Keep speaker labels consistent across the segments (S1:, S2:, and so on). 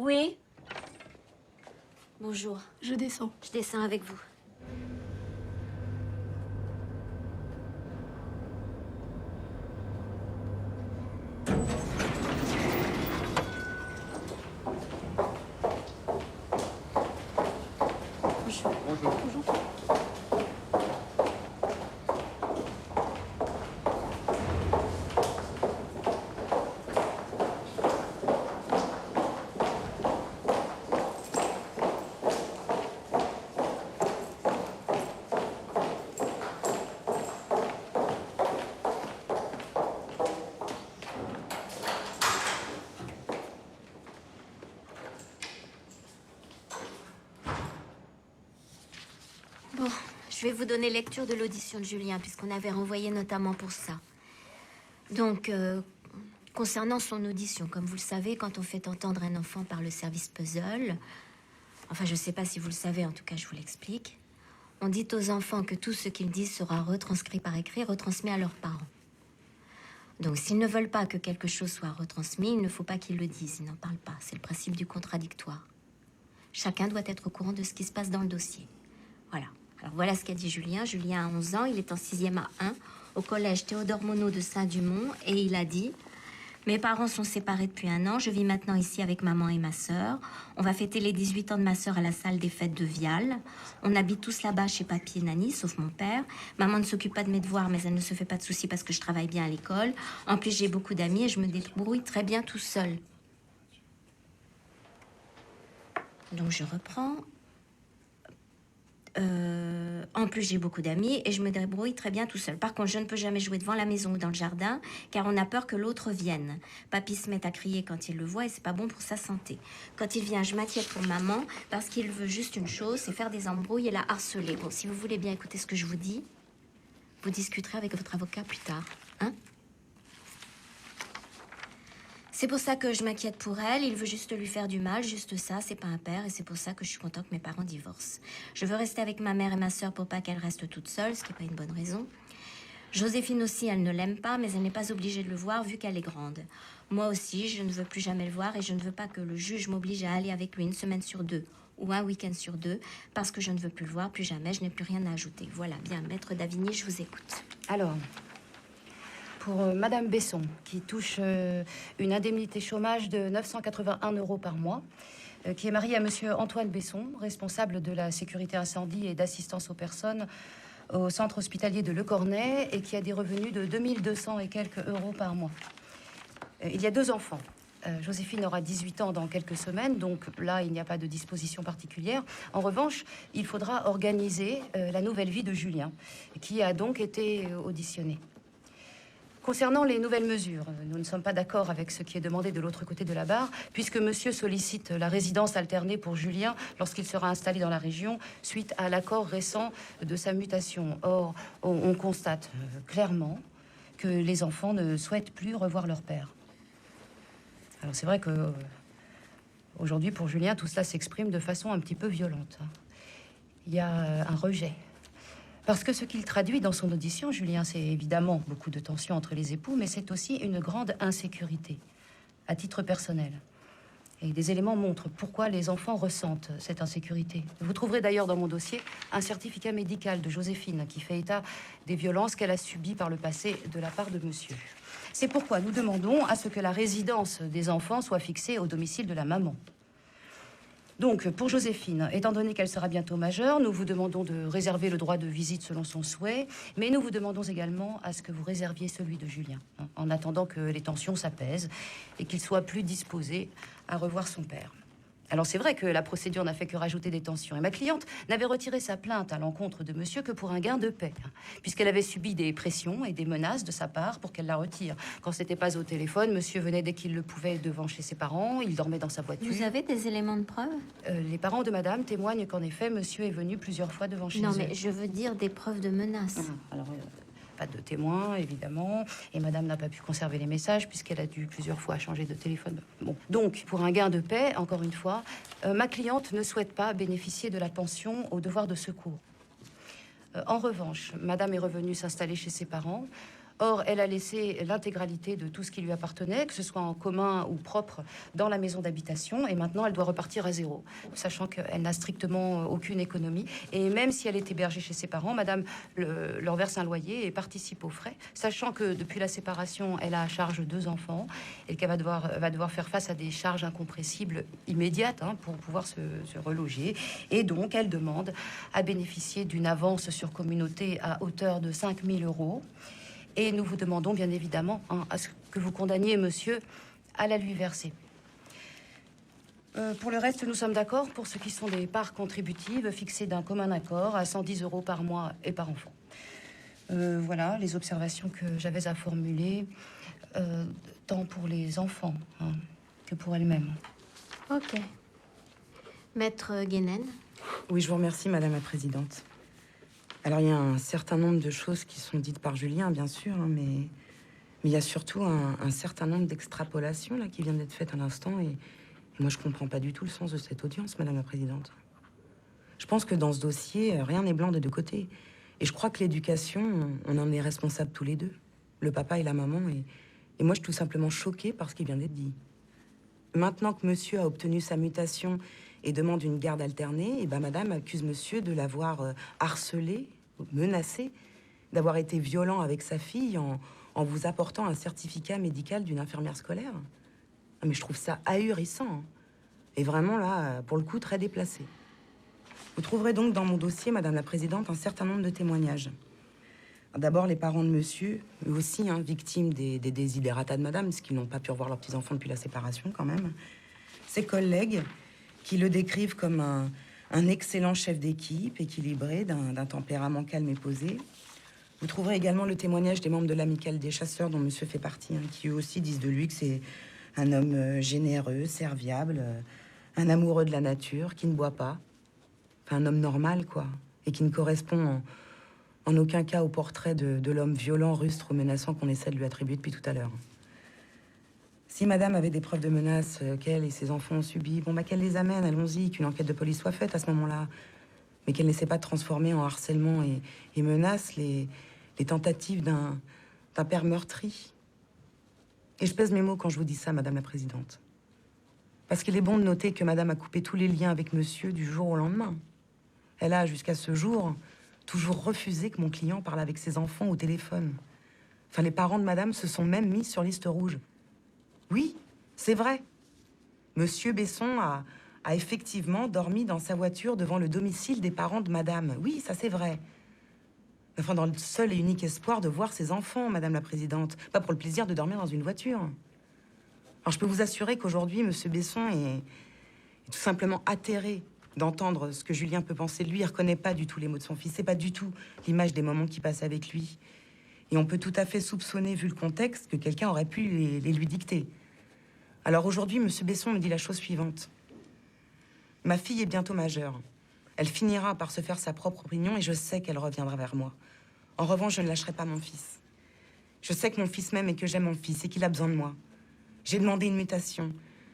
S1: Oui. Bonjour.
S2: Je descends.
S1: Je descends avec vous. Bonjour.
S3: Bonjour.
S2: Bonjour.
S1: Bon, je vais vous donner lecture de l'audition de Julien, puisqu'on avait renvoyé notamment pour ça. Donc, concernant son audition, comme vous le savez, quand on fait entendre un enfant par le service puzzle, enfin, je ne sais pas si vous le savez, en tout cas, je vous l'explique, on dit aux enfants que tout ce qu'ils disent sera retranscrit par écrit, retransmis à leurs parents. Donc, s'ils ne veulent pas que quelque chose soit retransmis, il ne faut pas qu'ils le disent, ils n'en parlent pas. C'est le principe du contradictoire. Chacun doit être au courant de ce qui se passe dans le dossier. Voilà. Alors, voilà ce qu'a dit Julien. Julien a 11 ans, il est en 6e A1 au collège Théodore Monod de Saint-Dumont et il a dit... Mes parents sont séparés depuis 1 an. Je vis maintenant ici avec maman et ma sœur. On va fêter les 18 ans de ma sœur à la salle des fêtes de Vial. On habite tous là-bas chez papy et Nani, sauf mon père. Maman ne s'occupe pas de mes devoirs, mais elle ne se fait pas de soucis parce que je travaille bien à l'école. En plus, j'ai beaucoup d'amis et je me débrouille très bien tout seul. Donc, je reprends. En plus, j'ai beaucoup d'amis et je me débrouille très bien tout seul. Par contre, je ne peux jamais jouer devant la maison ou dans le jardin car on a peur que l'autre vienne. Papy se met à crier quand il le voit et c'est pas bon pour sa santé. Quand il vient, je m'inquiète pour maman parce qu'il veut juste une chose, c'est faire des embrouilles et la harceler. Bon, si vous voulez bien écouter ce que je vous dis, vous discuterez avec votre avocat plus tard, hein? C'est pour ça que je m'inquiète pour elle. Il veut juste lui faire du mal, juste ça. C'est pas un père et c'est pour ça que je suis contente que mes parents divorcent. Je veux rester avec ma mère et ma sœur pour pas qu'elle reste toute seule, ce qui n'est pas une bonne raison. Joséphine aussi, elle ne l'aime pas, mais elle n'est pas obligée de le voir vu qu'elle est grande. Moi aussi, je ne veux plus jamais le voir et je ne veux pas que le juge m'oblige à aller avec lui 1 semaine sur 2 ou un week-end sur 2 parce que je ne veux plus le voir, plus jamais, je n'ai plus rien à ajouter. Voilà, bien, maître Davigny, je vous écoute.
S4: Alors, pour Madame Besson, qui touche une indemnité chômage de 981 € par mois, qui est mariée à Monsieur Antoine Besson, responsable de la sécurité incendie et d'assistance aux personnes au centre hospitalier de Le Cornet, et qui a des revenus de 2200 et quelques euros par mois. Il y a 2 enfants. Joséphine aura 18 ans dans quelques semaines, donc là, il n'y a pas de disposition particulière. En revanche, il faudra organiser la nouvelle vie de Julien, qui a donc été auditionné. Concernant les nouvelles mesures, nous ne sommes pas d'accord avec ce qui est demandé de l'autre côté de la barre, puisque monsieur sollicite la résidence alternée pour Julien lorsqu'il sera installé dans la région suite à l'accord récent de sa mutation. Or, on constate clairement que les enfants ne souhaitent plus revoir leur père. Alors c'est vrai que aujourd'hui, pour Julien, tout cela s'exprime de façon un petit peu violente. Il y a un rejet. Parce que ce qu'il traduit dans son audition, Julien, c'est évidemment beaucoup de tensions entre les époux, mais c'est aussi une grande insécurité, à titre personnel. Et des éléments montrent pourquoi les enfants ressentent cette insécurité. Vous trouverez d'ailleurs dans mon dossier un certificat médical de Joséphine qui fait état des violences qu'elle a subies par le passé de la part de monsieur. C'est pourquoi nous demandons à ce que la résidence des enfants soit fixée au domicile de la maman. Donc, pour Joséphine, étant donné qu'elle sera bientôt majeure, nous vous demandons de réserver le droit de visite selon son souhait, mais nous vous demandons également à ce que vous réserviez celui de Julien, en attendant que les tensions s'apaisent et qu'il soit plus disposé à revoir son père. Alors c'est vrai que la procédure n'a fait que rajouter des tensions. Et ma cliente n'avait retiré sa plainte à l'encontre de monsieur que pour un gain de paix, puisqu'elle avait subi des pressions et des menaces de sa part pour qu'elle la retire. Quand c'était pas au téléphone, monsieur venait dès qu'il le pouvait devant chez ses parents, il dormait dans sa voiture.
S1: Vous avez des éléments de preuve?
S4: Les parents de madame témoignent qu'en effet, monsieur est venu plusieurs fois devant chez eux.
S1: Non, mais je veux dire des preuves de menaces.
S4: Alors, pas de témoins, évidemment. Et madame n'a pas pu conserver les messages puisqu'elle a dû plusieurs fois changer de téléphone. Bon. Donc, pour un gain de paix, encore une fois, ma cliente ne souhaite pas bénéficier de la pension au devoir de secours. En revanche, madame est revenue s'installer chez ses parents. Or, elle a laissé l'intégralité de tout ce qui lui appartenait, que ce soit en commun ou propre, dans la maison d'habitation. Et maintenant, elle doit repartir à zéro, sachant qu'elle n'a strictement aucune économie. Et même si elle est hébergée chez ses parents, madame leur verse un loyer et participe aux frais, sachant que depuis la séparation, elle a à charge 2 enfants et qu'elle va devoir faire face à des charges incompressibles immédiates pour pouvoir se reloger. Et donc, elle demande à bénéficier d'une avance sur communauté à hauteur de 5 000 €. Et nous vous demandons bien évidemment à ce que vous condamniez monsieur à la lui verser. Pour le reste, nous sommes d'accord pour ce qui sont des parts contributives fixées d'un commun accord à 110 € par mois et par enfant. Voilà les observations que j'avais à formuler, tant pour les enfants que pour elle-même.
S1: Ok. Maître Guénen.
S2: Oui, je vous remercie, Madame la Présidente. Alors, il y a un certain nombre de choses qui sont dites par Julien, bien sûr, mais il y a surtout un certain nombre d'extrapolations là qui viennent d'être faites à l'instant, et moi, je comprends pas du tout le sens de cette audience, Madame la Présidente. Je pense que dans ce dossier, rien n'est blanc des deux côtés. Et je crois que l'éducation, on en est responsable tous les deux, le papa et la maman, et moi, je suis tout simplement choquée par ce qui vient d'être dit. Maintenant que monsieur a obtenu sa mutation et demande une garde alternée, et madame accuse monsieur de l'avoir harcelé, menacé, d'avoir été violent avec sa fille en vous apportant un certificat médical d'une infirmière scolaire. Mais je trouve ça ahurissant. Et vraiment, là, pour le coup, très déplacé. Vous trouverez donc dans mon dossier, Madame la Présidente, un certain nombre de témoignages. D'abord, les parents de monsieur, eux aussi, victimes des desiderata de madame, parce qu'ils n'ont pas pu revoir leurs petits-enfants depuis la séparation, quand même. Ses collègues, qui le décrivent comme un excellent chef d'équipe, équilibré, d'un tempérament calme et posé. Vous trouverez également le témoignage des membres de l'amicale des chasseurs, dont monsieur fait partie, qui eux aussi disent de lui que c'est un homme généreux, serviable, un amoureux de la nature, qui ne boit pas. Enfin, un homme normal, quoi, et qui ne correspond en aucun cas au portrait de l'homme violent, rustre ou menaçant qu'on essaie de lui attribuer depuis tout à l'heure. Si madame avait des preuves de menaces qu'elle et ses enfants ont subies, qu'elle les amène, allons-y, qu'une enquête de police soit faite à ce moment-là. Mais qu'elle n'essaie pas de transformer en harcèlement et menaces les tentatives d'un père meurtri. Et je pèse mes mots quand je vous dis ça, Madame la Présidente. Parce qu'il est bon de noter que madame a coupé tous les liens avec monsieur du jour au lendemain. Elle a, jusqu'à ce jour, toujours refusé que mon client parle avec ses enfants au téléphone. Enfin, les parents de madame se sont même mis sur liste rouge. Oui, c'est vrai. Monsieur Besson a effectivement dormi dans sa voiture devant le domicile des parents de madame. Oui, ça c'est vrai. Enfin, dans le seul et unique espoir de voir ses enfants, Madame la Présidente. Pas pour le plaisir de dormir dans une voiture. Alors, je peux vous assurer qu'aujourd'hui, monsieur Besson est tout simplement atterré d'entendre ce que Julien peut penser de lui. Il reconnaît pas du tout les mots de son fils. C'est pas du tout l'image des moments qu'il passe avec lui. Et on peut tout à fait soupçonner, vu le contexte, que quelqu'un aurait pu les lui dicter. Alors aujourd'hui, monsieur Besson me dit la chose suivante. Ma fille est bientôt majeure. Elle finira par se faire sa propre opinion et je sais qu'elle reviendra vers moi. En revanche, je ne lâcherai pas mon fils. Je sais que mon fils m'aime et que j'aime mon fils et qu'il a besoin de moi. J'ai demandé une mutation.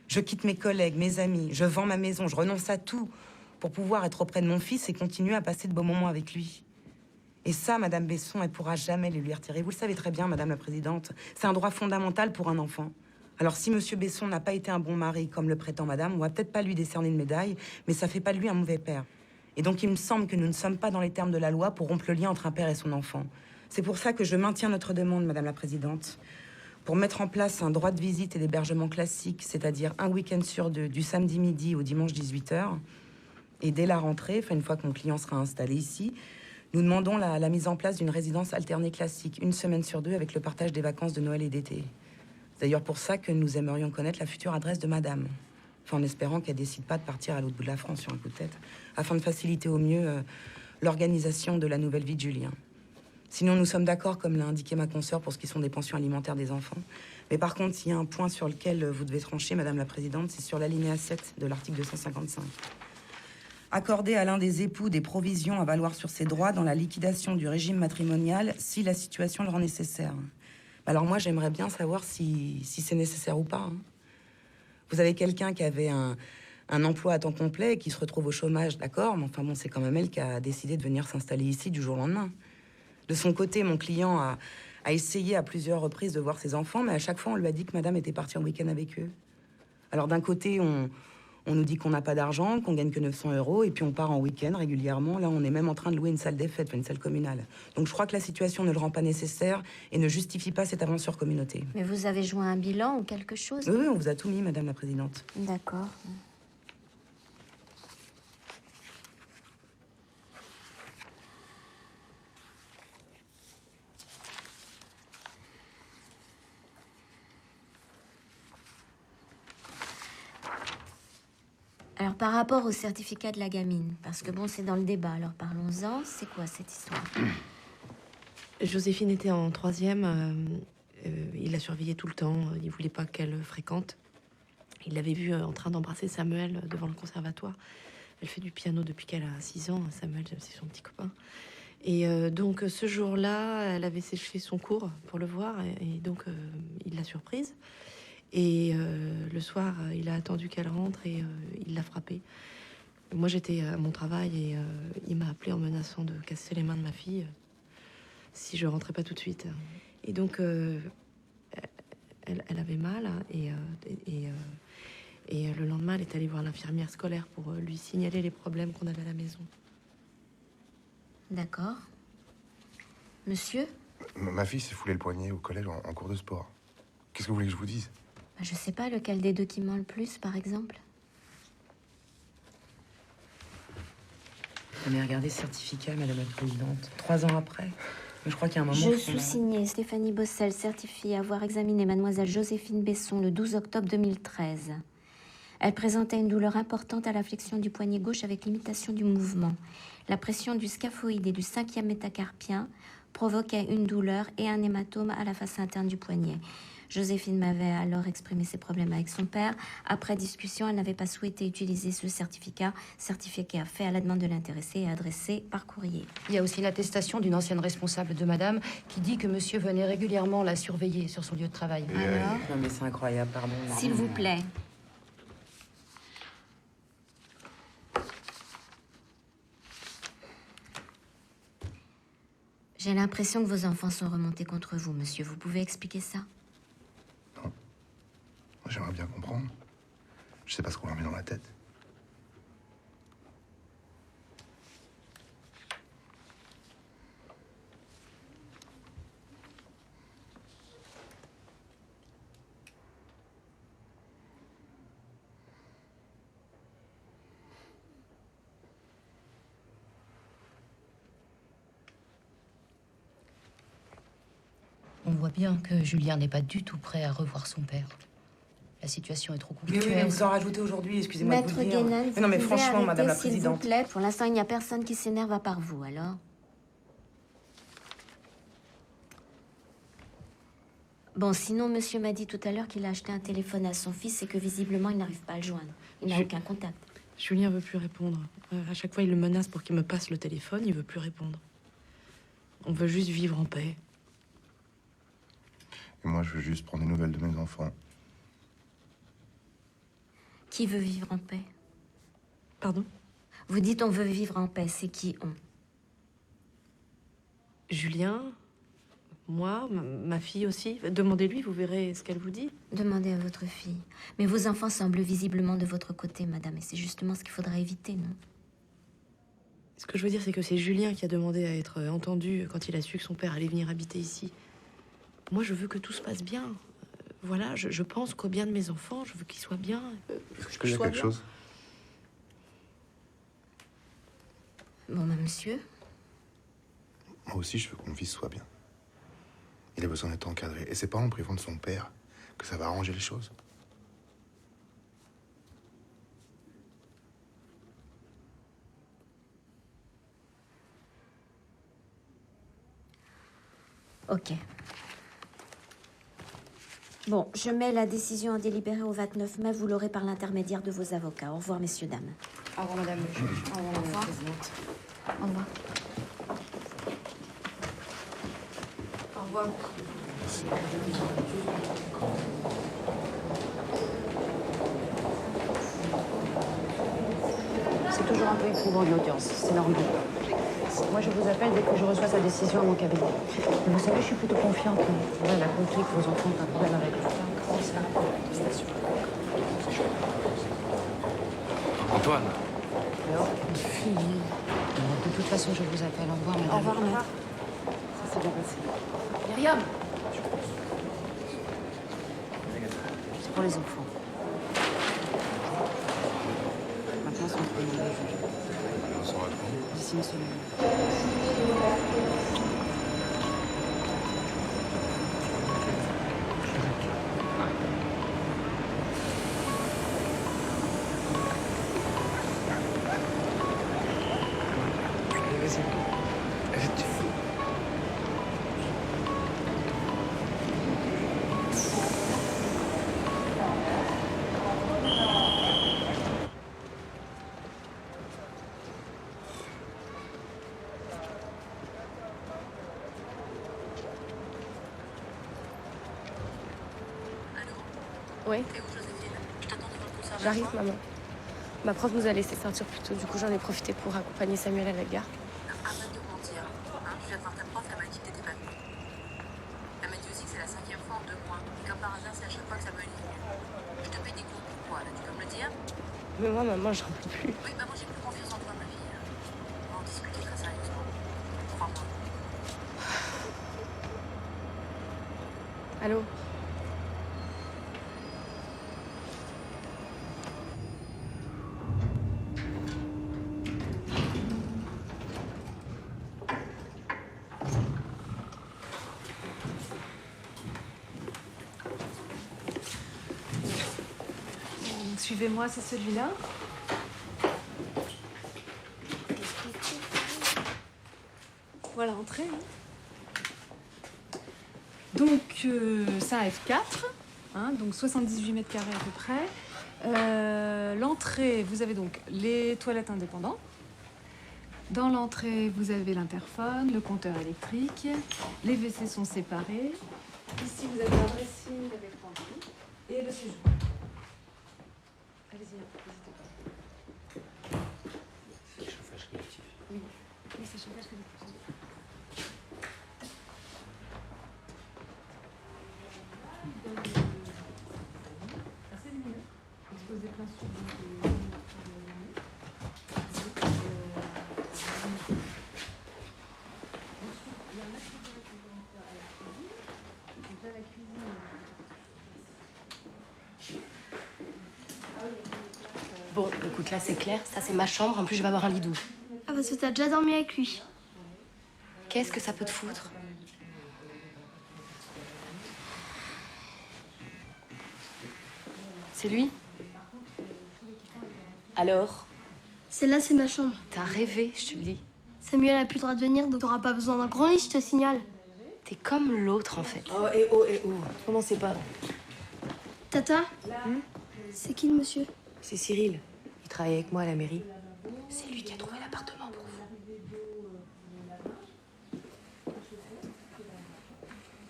S2: Je quitte mes collègues, mes amis, je vends ma maison, je renonce à tout pour pouvoir être auprès de mon fils et continuer à passer de beaux moments avec lui. Et ça, Madame Besson, elle pourra jamais les lui retirer. Vous le savez très bien, Madame la Présidente. C'est un droit fondamental pour un enfant. Alors, si Monsieur Besson n'a pas été un bon mari, comme le prétend Madame, on va peut-être pas lui décerner une médaille, mais ça fait pas de lui un mauvais père. Et donc, il me semble que nous ne sommes pas dans les termes de la loi pour rompre le lien entre un père et son enfant. C'est pour ça que je maintiens notre demande, Madame la Présidente, pour mettre en place un droit de visite et d'hébergement classique, c'est-à-dire un week-end sur deux, du samedi midi au dimanche 18h. Et dès la rentrée, une fois que mon client sera installé ici, nous demandons la mise en place d'une résidence alternée classique, une semaine sur deux, avec le partage des vacances de Noël et d'été. C'est d'ailleurs pour ça que nous aimerions connaître la future adresse de madame. Enfin, en espérant qu'elle décide pas de partir à l'autre bout de la France sur un coup de tête, afin de faciliter au mieux l'organisation de la nouvelle vie de Julien. Sinon, nous sommes d'accord, comme l'a indiqué ma consoeur, pour ce qui sont des pensions alimentaires des enfants. Mais par contre, il y a un point sur lequel vous devez trancher, Madame la Présidente, c'est sur l'alinéa 7 de l'article 255. Accorder à l'un des époux des provisions à valoir sur ses droits dans la liquidation du régime matrimonial si la situation le rend nécessaire. Alors moi, j'aimerais bien savoir si c'est nécessaire ou pas. Vous avez quelqu'un qui avait un emploi à temps complet et qui se retrouve au chômage, d'accord, mais enfin bon, c'est quand même elle qui a décidé de venir s'installer ici du jour au lendemain. De son côté, mon client a a essayé à plusieurs reprises de voir ses enfants, mais à chaque fois, on lui a dit que madame était partie en week-end avec eux. Alors d'un côté, on nous dit qu'on n'a pas d'argent, qu'on gagne que 900 €, et puis on part en week-end régulièrement. Là, on est même en train de louer une salle des fêtes, une salle communale. Donc je crois que la situation ne le rend pas nécessaire et ne justifie pas cette avance sur communauté.
S1: Mais vous avez joint un bilan ou quelque chose?
S2: Oui, on vous a tout mis, madame la présidente.
S1: D'accord. Alors, par rapport au certificat de la gamine, parce que bon, c'est dans le débat, alors parlons-en. C'est quoi cette histoire?
S3: Joséphine était en 3e. Il la surveillait tout le temps. Il voulait pas qu'elle fréquente. Il l'avait vue en train d'embrasser Samuel devant le conservatoire. Elle fait du piano depuis qu'elle a 6 ans. Samuel, c'est son petit copain. Et donc, ce jour-là, elle avait séché son cours pour le voir. Et donc, il l'a surprise. Et le soir, il a attendu qu'elle rentre et il l'a frappée. Moi, j'étais à mon travail et il m'a appelé en menaçant de casser les mains de ma fille si je rentrais pas tout de suite. Et donc, elle avait mal et le lendemain, elle est allée voir l'infirmière scolaire pour lui signaler les problèmes qu'on avait à la maison.
S1: D'accord. Monsieur?
S5: Ma fille s'est foulé le poignet au collège en cours de sport. Qu'est-ce que vous voulez que je vous dise?
S1: Je sais pas lequel des deux qui ment le plus, par exemple.
S2: On a regardé ce certificat, madame la présidente, 3 ans après. Mais je crois qu'il y a un moment...
S1: Je sous-signée Stéphanie Bossel, certifie avoir examiné mademoiselle Joséphine Besson le 12 octobre 2013. Elle présentait une douleur importante à la flexion du poignet gauche avec limitation du mouvement. La pression du scaphoïde et du 5e métacarpien provoquait une douleur et un hématome à la face interne du poignet. Joséphine m'avait alors exprimé ses problèmes avec son père. Après discussion, elle n'avait pas souhaité utiliser ce certificat fait à la demande de l'intéressé et adressé par courrier.
S4: Il y a aussi l'attestation d'une ancienne responsable de madame qui dit que monsieur venait régulièrement la surveiller sur son lieu de travail.
S1: Alors,
S2: Non mais c'est incroyable, pardon.
S1: s'il vous plaît. J'ai l'impression que vos enfants sont remontés contre vous, monsieur. Vous pouvez expliquer ça?
S5: J'aimerais bien comprendre. Je sais pas ce qu'on leur met dans la tête.
S4: On voit bien que Julien n'est pas du tout prêt à revoir son père. La situation est trop
S2: Mais oui, mais
S4: conflictuelle.
S2: vous en rajoutez aujourd'hui, excusez-moi de
S1: Maître
S2: vous le dire.
S1: Guénan,
S2: Mais non, mais
S1: vous pouvez
S2: franchement, madame la
S1: arrêter, s'il vous
S2: présidente.
S1: plaît. Pour l'instant, il n'y a personne qui s'énerve à part vous, alors. Bon, sinon, monsieur m'a dit tout à l'heure qu'il a acheté un téléphone à son fils et que visiblement, il n'arrive pas à le joindre. Il n'a aucun contact.
S3: Julien veut plus répondre. À chaque fois, il le menace pour qu'il me passe le téléphone. Il veut plus répondre. On veut juste vivre en paix.
S5: Et moi, je veux juste prendre des nouvelles de mes enfants.
S1: Qui veut vivre en paix?
S3: Pardon?
S1: Vous dites on veut vivre en paix. C'est qui on?
S3: Julien, moi, ma fille aussi. Demandez-lui, vous verrez ce qu'elle vous dit.
S1: Demandez à votre fille. Mais vos enfants semblent visiblement de votre côté, madame. Et c'est justement ce qu'il faudra éviter, non?
S3: Ce que je veux dire, c'est que c'est Julien qui a demandé à être entendu quand il a su que son père allait venir habiter ici. Moi, je veux que tout se passe bien. Voilà, je pense qu'au bien de mes enfants, je veux qu'ils soient bien.
S5: Est-ce que je peux dire quelque chose?
S1: Bon, bah, monsieur.
S5: Moi aussi, je veux que mon fils soit bien. Il a besoin d'être encadré. Et c'est pas en le privant de son père que ça va arranger les choses.
S1: Ok. Bon, je mets la décision en délibéré au 29 mai. Vous l'aurez par l'intermédiaire de vos avocats. Au revoir, messieurs, dames.
S4: Au revoir, madame le juge.
S2: Au revoir, madame la présidente.
S1: Au revoir.
S4: Au revoir. C'est toujours un peu éprouvant une audience, c'est normal. Moi, je vous appelle dès que je reçois sa décision à mon cabinet. Mais vous savez, je suis plutôt confiante. Elle a compris que vos enfants ont un problème avec le
S6: Antoine.
S4: Alors, de toute façon, je vous appelle. Au revoir, madame.
S3: Au revoir, maître.
S2: Ça s'est bien passé.
S4: Myriam. C'est pour les enfants. Maintenant, c'est entre nous et le juge.
S6: On s'en va quand?
S4: D'ici une semaine.
S6: Allez, vas-y. Arrête.
S7: Oui. J'arrive, maman. Ma prof nous a laissé sortir plus tôt, du coup j'en ai profité pour accompagner Samuel à la gare.
S8: Arrête de mentir. Hein, je viens de voir ta prof, elle m'a dit que t'étais pas venue. Elle m'a dit aussi que c'est la 5e fois en 2 mois. Et comme par hasard, c'est à chaque fois que ça me ligne. Je te paye des cours pour quoi, là? Tu peux me le dire?
S7: Mais moi, maman, j'en peux plus.
S8: Oui, bah moi j'ai plus confiance en toi, ma fille. On va en discuter très sérieusement. Crois-moi.
S7: Allô?
S9: Suivez-moi, c'est celui-là. Voilà, entrée. Donc, c'est un F4, hein, donc 78 mètres carrés à peu près. L'entrée, vous avez donc les toilettes indépendantes. Dans l'entrée, vous avez l'interphone, le compteur électrique. Les WC sont séparés. Ici, vous avez un dressing avec pendu et le séjour. Allez-y, n'hésitez pas.
S6: Chauffage collectif.
S9: Oui, c'est chauffage collectif. Assez lumineux. Exposé plein sud des
S7: Bon, écoute, là c'est clair, ça c'est ma chambre, en plus je vais avoir un lit doux.
S10: Ah parce que t'as déjà dormi avec lui.
S7: Qu'est-ce que ça peut te foutre? C'est lui? Alors?
S10: Celle-là, c'est ma chambre.
S7: T'as rêvé, je te le dis.
S10: Samuel a plus le droit de venir, donc t'auras pas besoin d'un grand lit, je te signale.
S7: T'es comme l'autre en fait.
S3: Oh, commencez pas.
S10: Tata, c'est qui le monsieur?
S7: C'est Cyril. Il travaille avec moi à la mairie. C'est lui qui a trouvé l'appartement pour vous.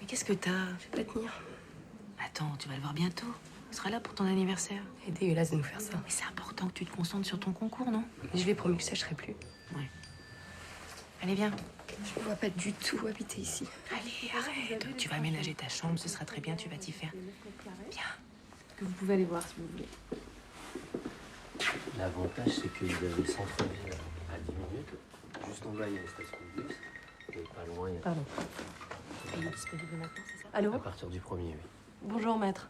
S7: Mais qu'est-ce que t'as?
S10: Je vais pas tenir.
S7: Attends, tu vas le voir bientôt. Il sera là pour ton anniversaire. C'est dégueulasse de nous faire ça. Mais c'est important que tu te concentres sur ton concours, non? Je lui ai promis que je sécherai plus. Ouais. Allez, viens.
S10: Je me vois pas du tout habiter ici.
S7: Allez, arrête. Tu vas aménager ta chambre, ce sera très bien, tu vas t'y faire. Viens.
S9: que vous pouvez aller voir si vous voulez.
S6: L'avantage, c'est que vous avez le centre-ville à 10 minutes. Juste en bas, il y a une station de bus. Et pas loin, il y a...
S3: Pardon.
S7: Il est disponible maintenant, c'est ça?
S3: Allô?
S6: À partir du 1er, oui.
S3: Bonjour, maître.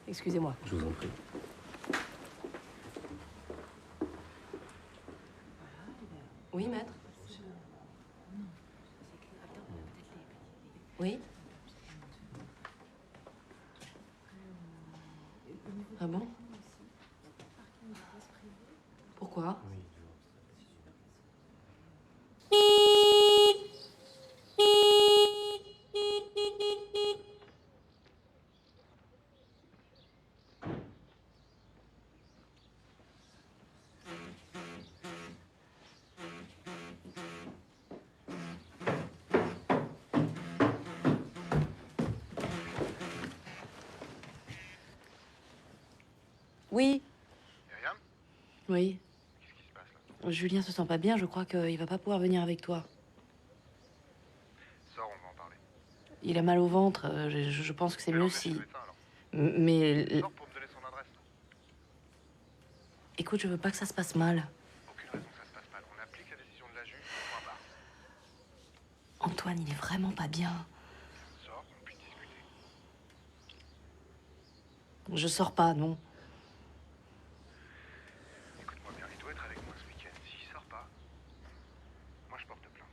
S3: Excusez-moi.
S6: Je vous en prie.
S7: Oui, maître? Oui? Ah bon? Pourquoi? Oui.
S5: Myriam,
S3: Oui.
S5: qu'est-ce qui se passe là?
S3: Julien se sent pas bien, je crois qu'il va pas pouvoir venir avec toi. Il a mal au ventre. Je pense que c'est mieux si... Mais... Écoute, je veux pas que ça se passe mal.
S5: Aucune raison que ça se passe mal. On applique la décision de la juge, point barre.
S3: Antoine, il est vraiment pas bien.
S5: Sors, on puisse discuter.
S3: Je sors pas, non.
S5: Écoute-moi bien, il doit être avec moi ce week-end. S'il sort pas, moi je porte plainte.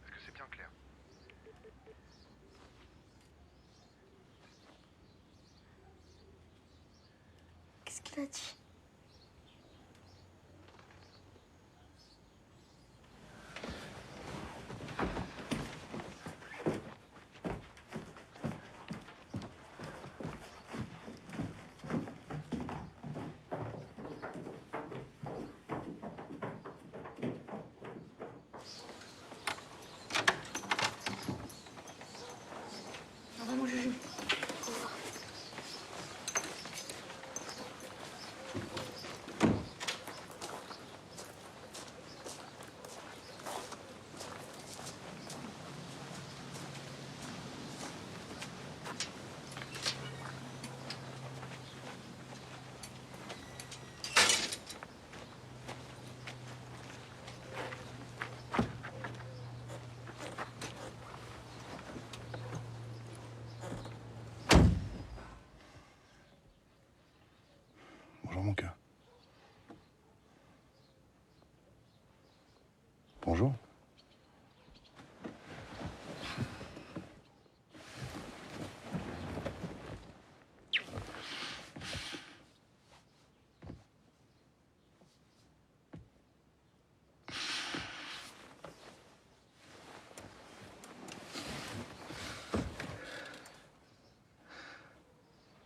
S5: Est-ce que c'est bien clair?
S10: Qu'est-ce qu'il a dit? Au revoir, mon Juju. Au revoir.
S5: Bonjour mon cœur. Bonjour.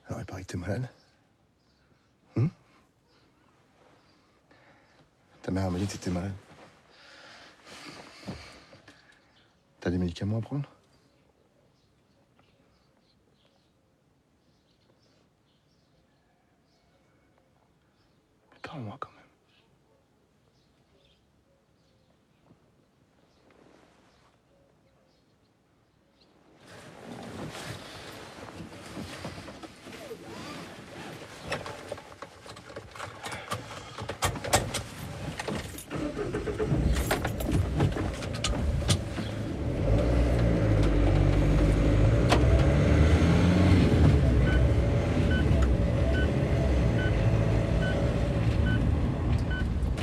S5: Alors il paraît que t'es malade. Ta mère m'a dit que t'étais malade. T'as des médicaments à prendre? Parle-moi quand même.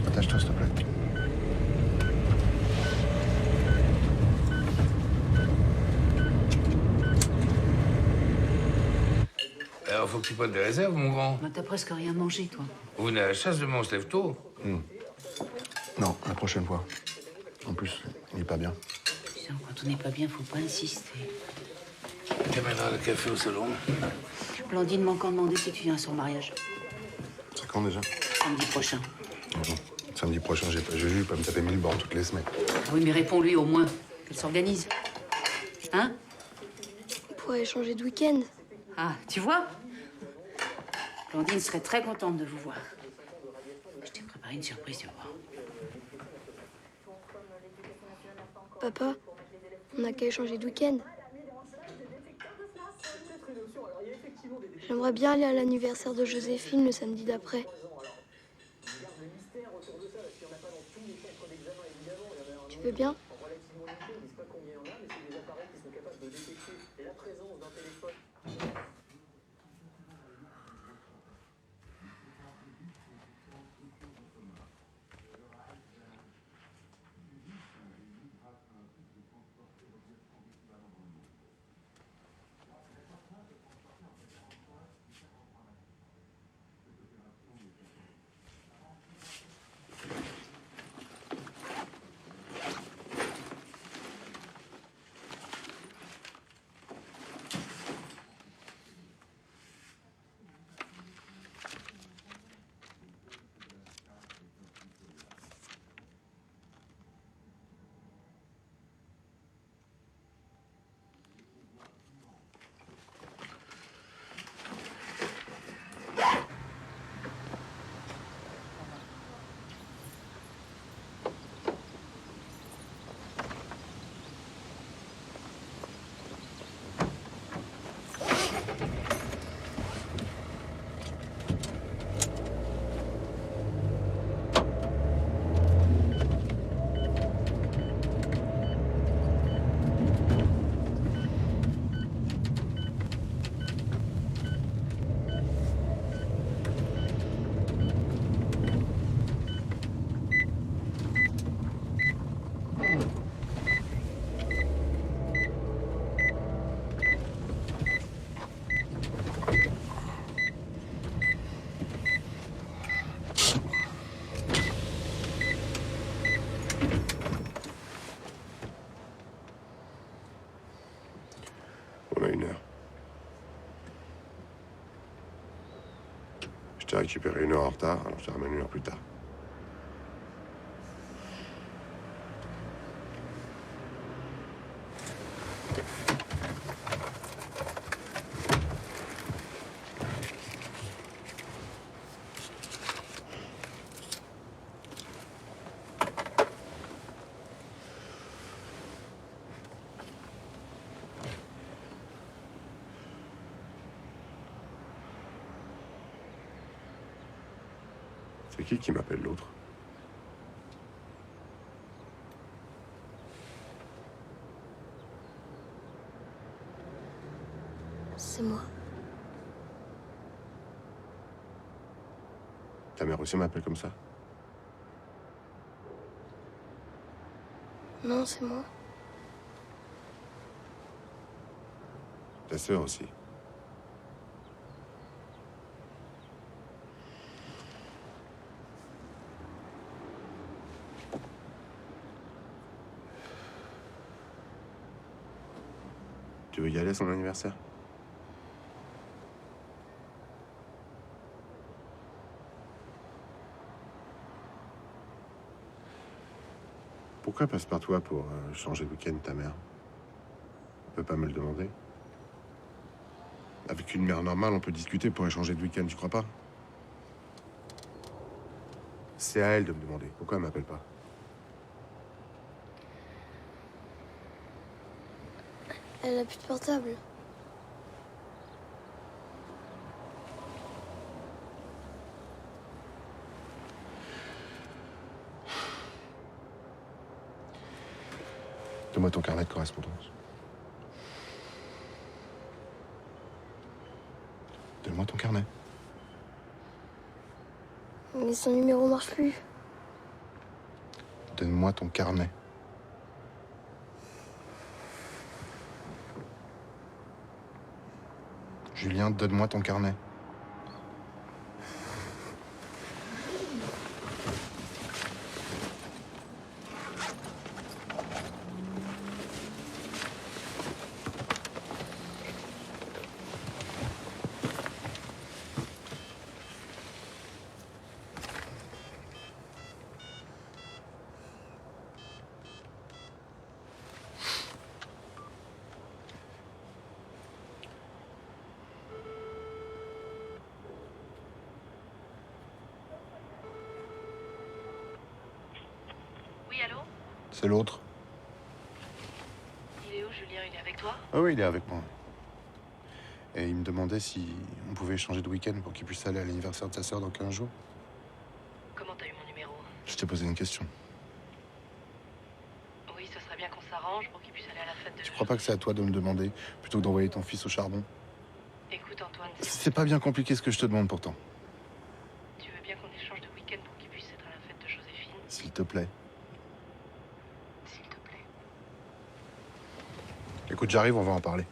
S5: Attache-toi, s'il te plaît.
S11: Alors, faut que tu prennes des réserves, mon grand.
S7: T'as presque rien mangé, toi.
S11: Vous venez à la chasse demain, on se lève tôt.
S5: Non, la prochaine fois. En plus, il est pas bien.
S7: Putain, quand on n'est pas bien, faut pas insister.
S11: Tu amèneras le café au salon.
S7: Blandine m'a encore demandé si tu viens à son mariage.
S5: C'est quand déjà?
S7: Samedi prochain.
S5: Samedi prochain, j'ai pas Juju, pas me taper 1000 bornes toutes les semaines.
S7: Ah oui, mais réponds-lui au moins. Qu'elle s'organise. Hein?
S10: On pourrait échanger de week-end.
S7: Ah, tu vois? Blandine serait très contente de vous voir. Je t'ai préparé une surprise, tu vas voir.
S10: Papa, on n'a qu'à échanger de week-end. J'aimerais bien aller à l'anniversaire de Joséphine le samedi d'après. Tu veux bien?
S12: On a 1 heure. Je t'ai récupéré 1 heure en retard, alors je te ramène 1 heure plus tard. C'est qui m'appelle l'autre?
S10: C'est moi.
S12: Ta mère aussi m'appelle comme ça?
S10: Non, c'est moi.
S12: Ta sœur aussi. Tu veux y aller à son anniversaire? Pourquoi elle passe par toi pour changer de week-end, ta mère? On peut pas me le demander? Avec une mère normale, on peut discuter pour échanger de week-end, tu crois pas? C'est à elle de me demander. Pourquoi elle m'appelle pas?
S10: Elle a plus de portable.
S12: Donne-moi ton carnet de correspondance. Donne-moi ton carnet.
S10: Mais son numéro marche plus.
S12: Donne-moi ton carnet. Julien, donne-moi ton carnet.
S7: Oui, allô?
S12: C'est l'autre.
S7: Il est où, Julien? Il est avec toi?
S12: Ah oui, il est avec moi. Et il me demandait si on pouvait changer de week-end pour qu'il puisse aller à l'anniversaire de sa sœur dans 15 jours.
S7: Comment t'as eu mon numéro?
S12: Je t'ai posé une question.
S7: Oui, ce serait bien qu'on s'arrange pour qu'il puisse aller à la fête de...
S12: Tu crois pas que c'est à toi de me demander plutôt que d'envoyer ton fils au charbon?
S7: Écoute, Antoine,
S12: C'est pas bien compliqué ce que je te demande pourtant.
S7: tu veux bien qu'on échange de week-end pour qu'il puisse être à la fête de Joséphine?
S12: S'il te plaît.
S7: S'il te plaît.
S12: Écoute, j'arrive, on va en parler.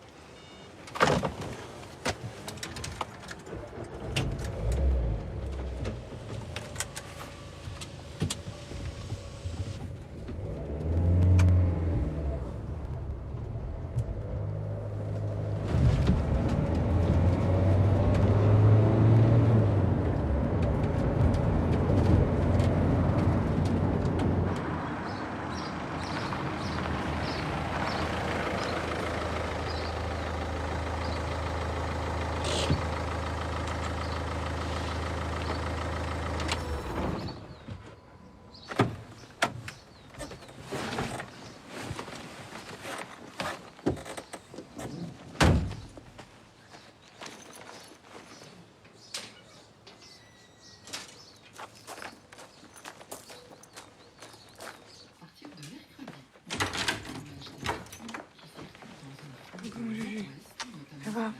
S10: Ça va.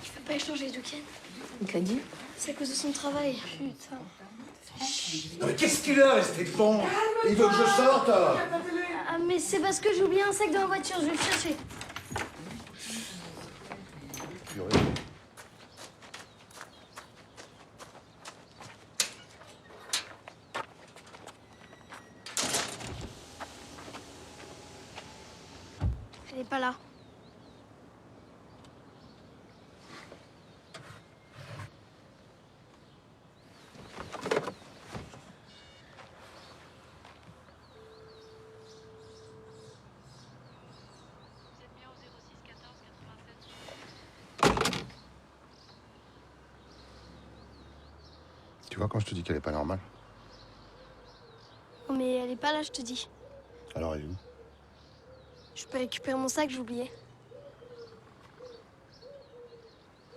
S10: Tu peux pas échanger de week-end?
S3: Il t'a dit?
S10: C'est à cause de son travail. Putain.
S13: Non mais qu'est-ce qu'il a, Stéphane? Il veut que je sorte?
S10: Ah, mais c'est parce que j'ai oublié un sac dans la voiture, je vais le chercher. Elle est pas là.
S12: Tu vois quand je te dis qu'elle est pas normale?
S10: Non mais elle est pas là, je te dis.
S12: Alors elle est où?
S10: Je peux récupérer mon sac, j'ai oublié.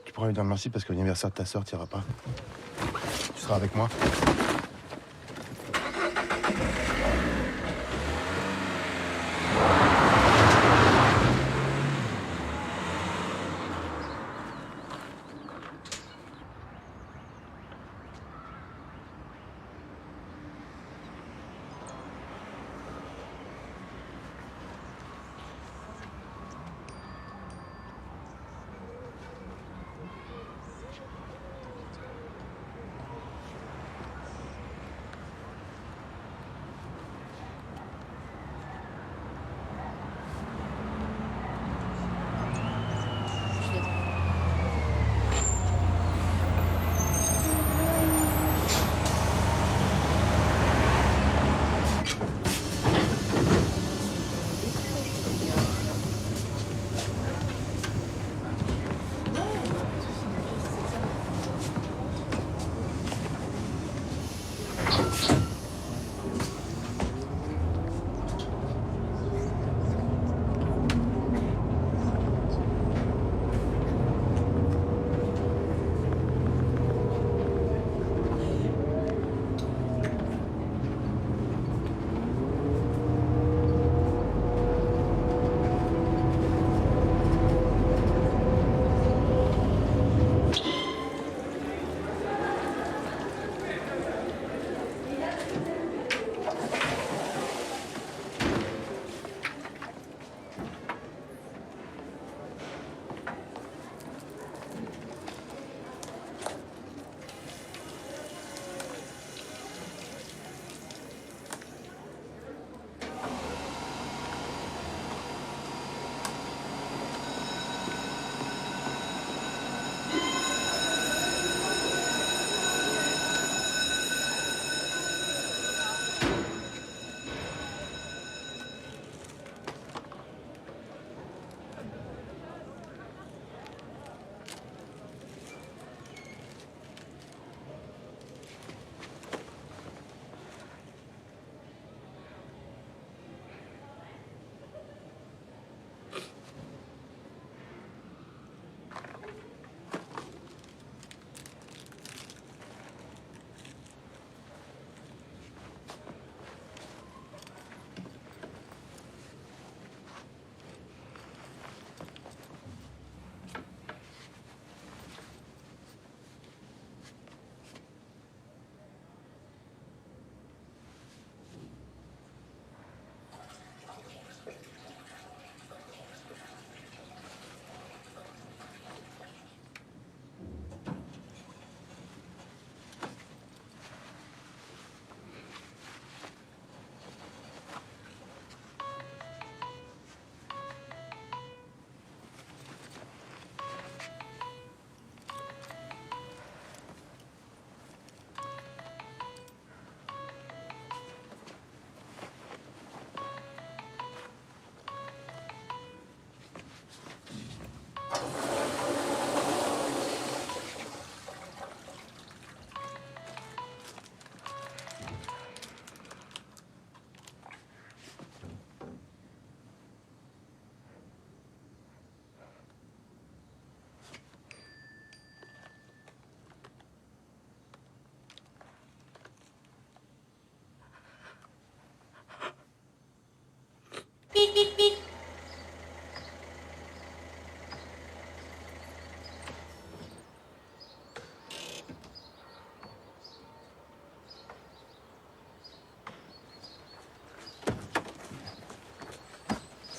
S12: Tu pourras lui dire merci parce que l'anniversaire de ta sœur, t'iras pas. Tu seras avec moi.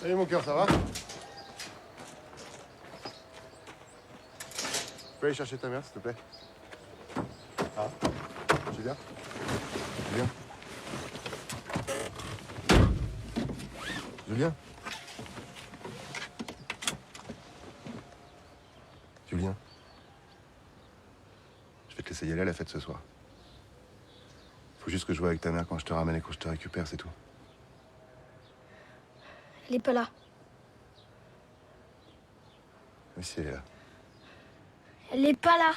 S12: Salut mon cœur, ça va? Tu peux aller chercher ta mère, s'il te plaît? Ah, Julien? Julien? Julien? te laisser y aller à la fête ce soir. Faut juste que je vois avec ta mère quand je te ramène et quand je te récupère, c'est tout.
S10: Elle est pas là.
S12: Oui, si elle est là.
S10: Elle est pas là.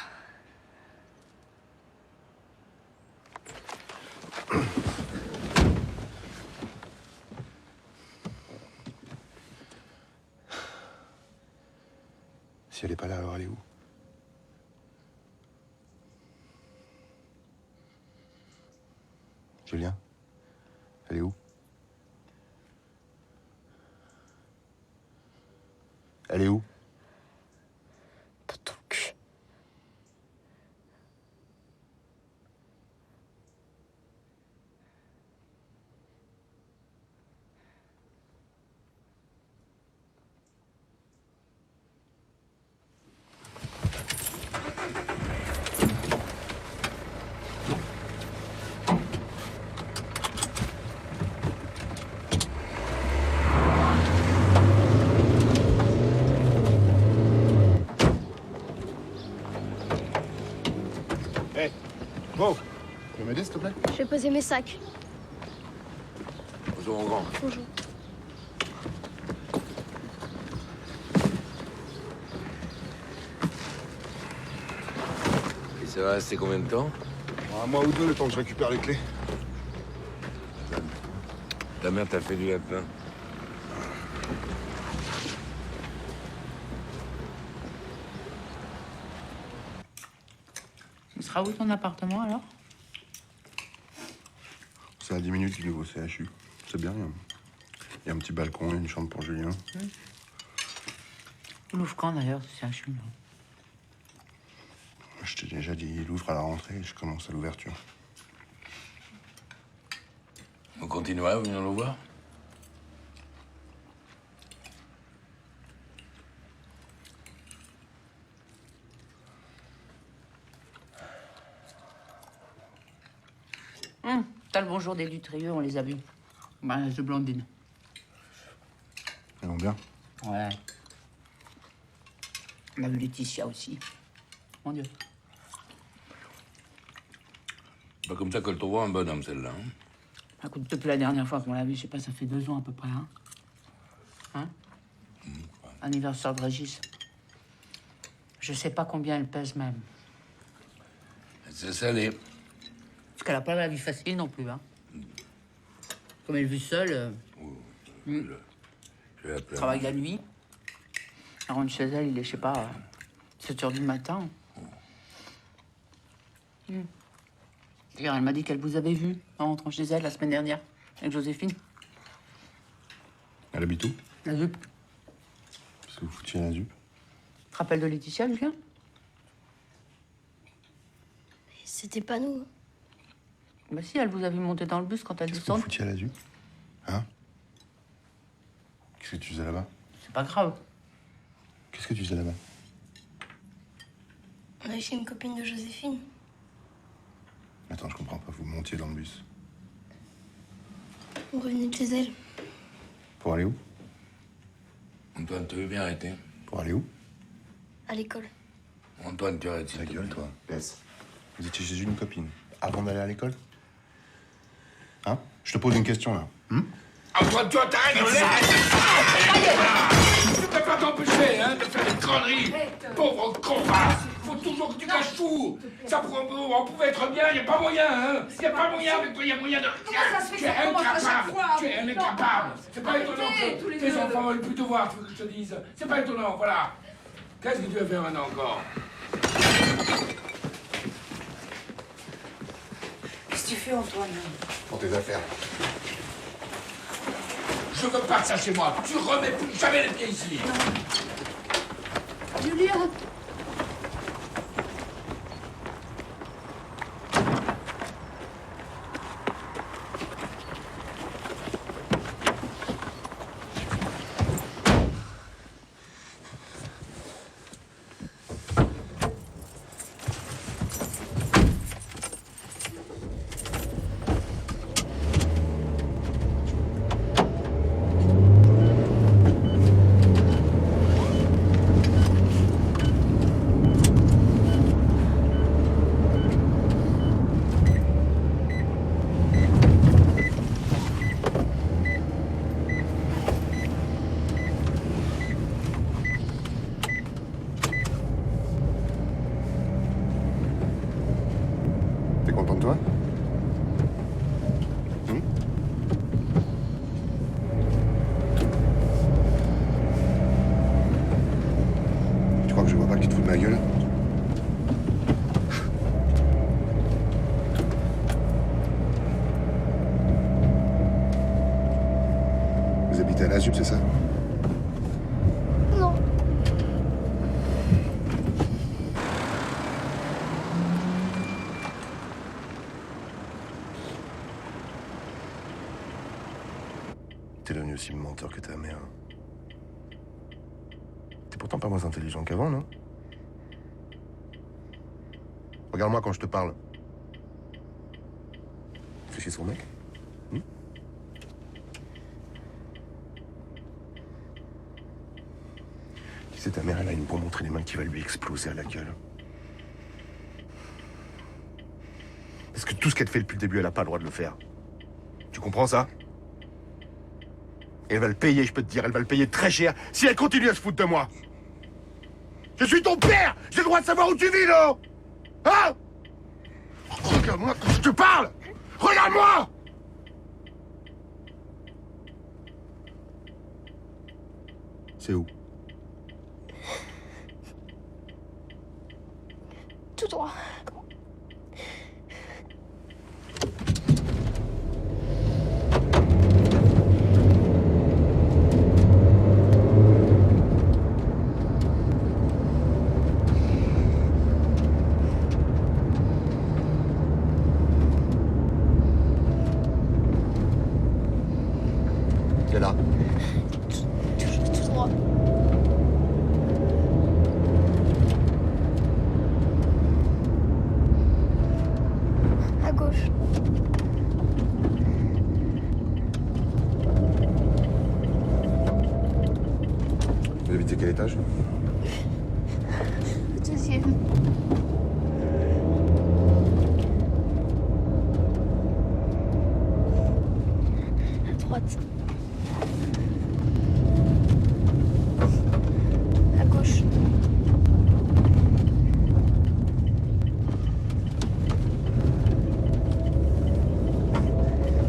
S12: Si elle est pas là, alors elle est où? Julien? Elle est où? Elle est où?
S10: Dans ton cul.
S12: Hé, Beau, tu peux m'aider, s'il te plaît?
S10: Je vais poser mes sacs.
S11: Bonjour, mon grand.
S10: Bonjour.
S11: Et ça va rester combien de temps?
S12: Un mois ou deux, le temps que je récupère les clés.
S11: Ta mère t'a fait du lapin.
S7: Ce sera où ton appartement alors?
S12: C'est à 10 minutes du nouveau CHU. C'est bien, il y a un petit balcon et une chambre pour Julien.
S7: Il ouvre quand d'ailleurs ce CHU?
S12: Je t'ai déjà dit, il ouvre à la rentrée et je commence à l'ouverture.
S11: On continuera à venir le voir?
S7: T'as le bonjour des Dutrieux, on les a vus. Bah, de Blandine.
S12: Elles vont bien?
S7: Ouais. On a vu Laetitia aussi. Mon Dieu.
S11: Pas comme ça qu'elle trouvera un bonhomme, celle-là. Hein?
S7: Écoute, depuis la dernière fois qu'on l'a vu, je sais pas, ça fait 2 ans à peu près, hein? Hein? Anniversaire de Régis. Je sais pas combien elle pèse même.
S11: C'est salé.
S7: Parce qu'elle a pas la vie facile non plus, hein? Comme elle vit seule,
S11: Je vais appeler.
S7: travaille la nuit. Elle rentre chez elle, il est, je sais pas, 7 h du matin. D'ailleurs, elle m'a dit qu'elle vous avait vu en rentrant chez elle la semaine dernière, avec Joséphine.
S12: Elle habite où?
S7: La ZUP.
S12: Qu'est-ce que vous foutiez à la ZUP?
S7: Tu te rappelles de Laetitia, Julien?
S10: C'était pas nous.
S7: Bah si, elle vous a vu monter dans le bus quand elle
S12: Qu'est-ce que vous
S7: descend.
S12: foutiez à la ZUP? Hein? Qu'est-ce que tu faisais là-bas?
S7: C'est pas grave.
S12: Qu'est-ce que tu faisais là-bas?
S10: On est chez une copine de Joséphine.
S12: Attends, je comprends pas, vous montiez dans le bus.
S10: On revenait de chez elle.
S12: Pour aller où?
S11: Antoine, tu veux bien arrêter?
S12: Pour aller où?
S10: À l'école.
S11: Antoine, tu arrêtes.
S12: Ta gueule, toi. Laisse. Vous étiez chez une copine. Avant d'aller à l'école? Hein? Je te pose une question, là.
S11: Antoine, tu t'arrêtes de Tu peux pas t'empêcher, hein, de faire des conneries. Pauvre con, faut toujours que tu caches tout. Ça, on pouvait être bien, y a pas moyen, hein. Y a pas moyen avec toi, y a moyen de...
S14: Comment ça se fait
S11: Tu es
S14: que ça commence à chaque
S11: incapable.
S14: fois?
S11: Tu es un incapable. C'est pas étonnant
S14: tous les
S11: que tes
S14: deux.
S11: enfants veulent plus te voir, tu veux que je te dise. C'est pas étonnant, voilà. Qu'est-ce que tu vas faire maintenant encore?
S14: Qu'est-ce que tu fais, Antoine?
S12: Pour tes affaires.
S11: Je veux pas de ça chez moi. Tu remets plus jamais les pieds ici.
S14: Julien!
S5: général qui te fout de ma gueule? Vous habitez à la ZUP, c'est ça?
S10: Non.
S5: T'es devenu aussi menteur que ta mère. T'es pourtant pas moins intelligent qu'avant, non? Regarde-moi quand je te parle. Fais chier son mec? Tu sais, ta mère, elle a une bombe entre les mains qui va lui exploser à la gueule. Parce que tout ce qu'elle fait depuis le début, elle a pas le droit de le faire. Tu comprends ça? Et elle va le payer, je peux te dire, elle va le payer très cher si elle continue à se foutre de moi. Je suis ton père! J'ai le droit de savoir où tu vis, non? Hein? Regarde-moi quand je te parle! Regarde-moi! C'est où?
S10: Tout droit.
S5: C'est là.
S10: Tout droit. À gauche.
S5: Vous habitez quel étage?
S10: Deuxième. À droite. À gauche.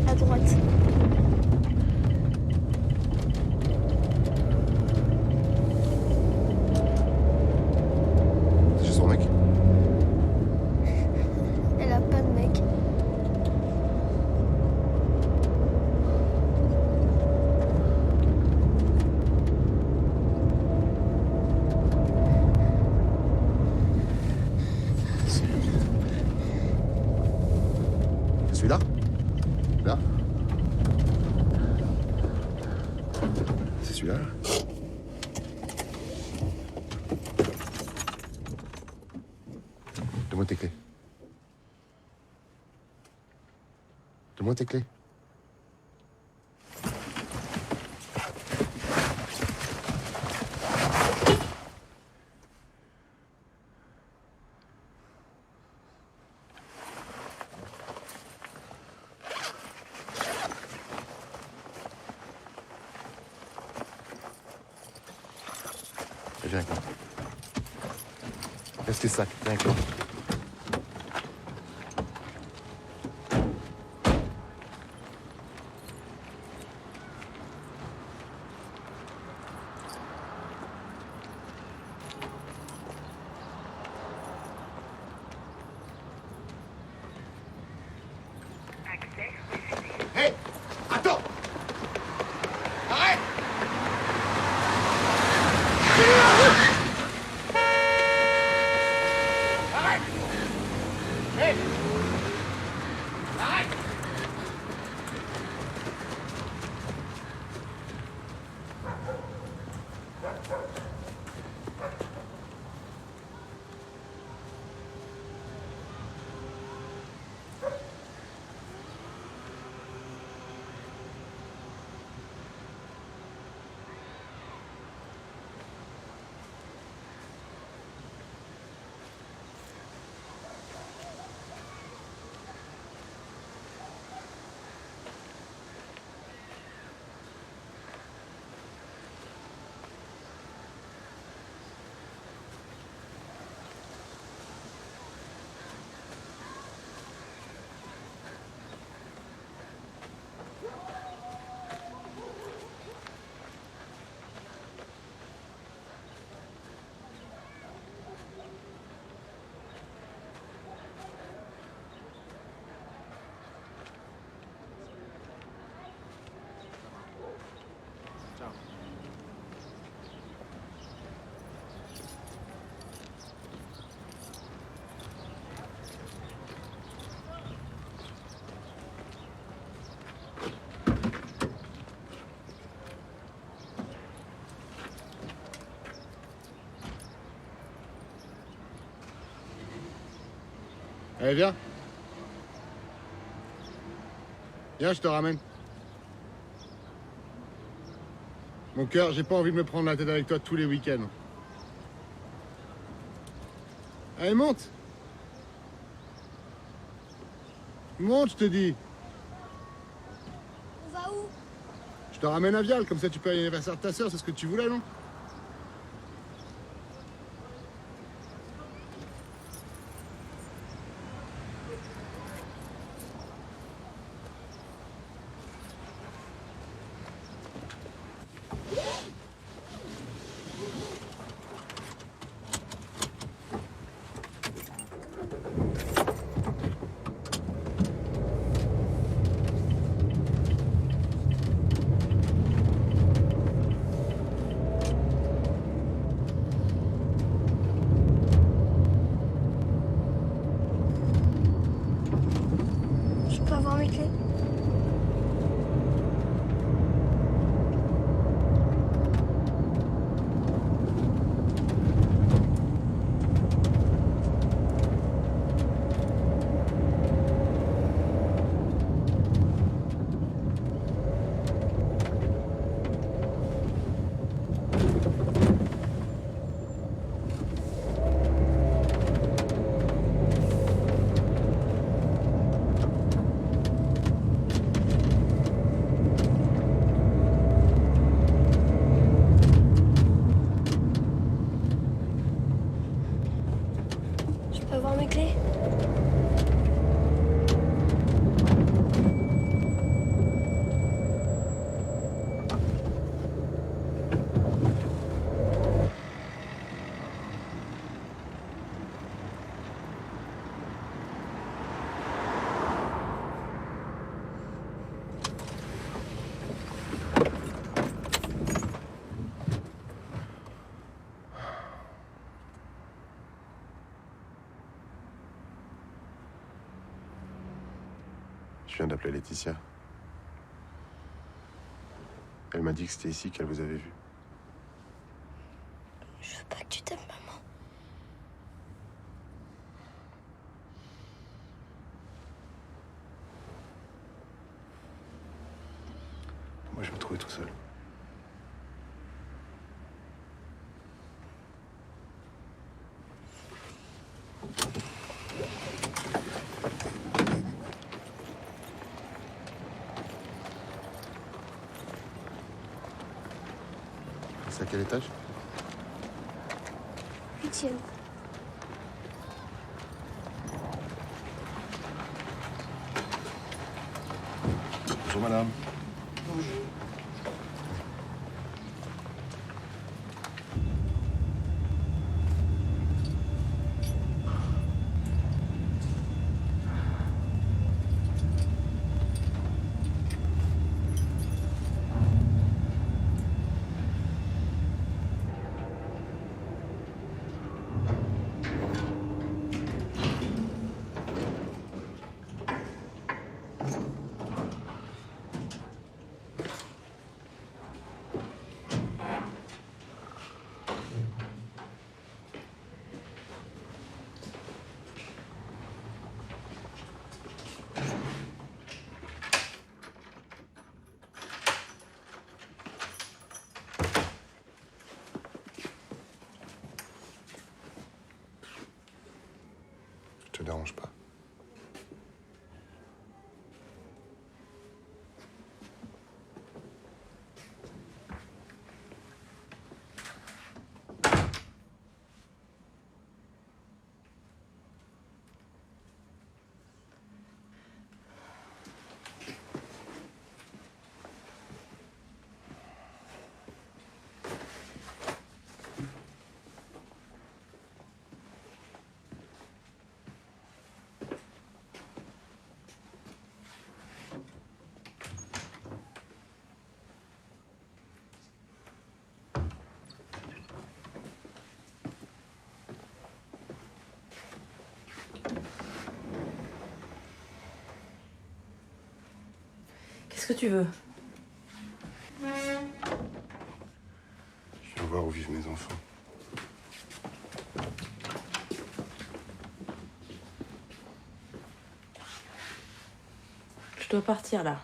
S10: À droite.
S5: C'est chez son mec.
S10: Elle a pas de mec.
S5: C'est celui-là? Là? C'est celui-là, là? Donne-moi tes clés. Donne-moi tes clés. Viens avec moi. Laisse tes sacs, viens avec moi. Hé! Attends! Arrête! Arrête! Hé! Arrête!
S12: Allez, viens. Viens, je te ramène. Mon cœur, j'ai pas envie de me prendre la tête avec toi tous les week-ends. Allez, monte. Monte, je te dis.
S10: On va où?
S12: Je te ramène à Vial, comme ça tu peux aller à l'anniversaire de ta sœur, c'est ce que tu voulais, non?
S10: Je peux avoir mes clés? Je peux avoir mes clés?
S12: Je viens d'appeler Laetitia. Elle m'a dit que c'était ici qu'elle vous avait vu.
S10: Je veux pas que tu t'aimes, maman.
S12: Moi, je vais me trouver tout seul. C'est à quel étage?
S10: 8e.
S12: Bonjour, madame. Je te dérange pas.
S3: Qu'est-ce que tu veux?
S12: Je viens voir où vivent mes enfants.
S3: Je dois partir là.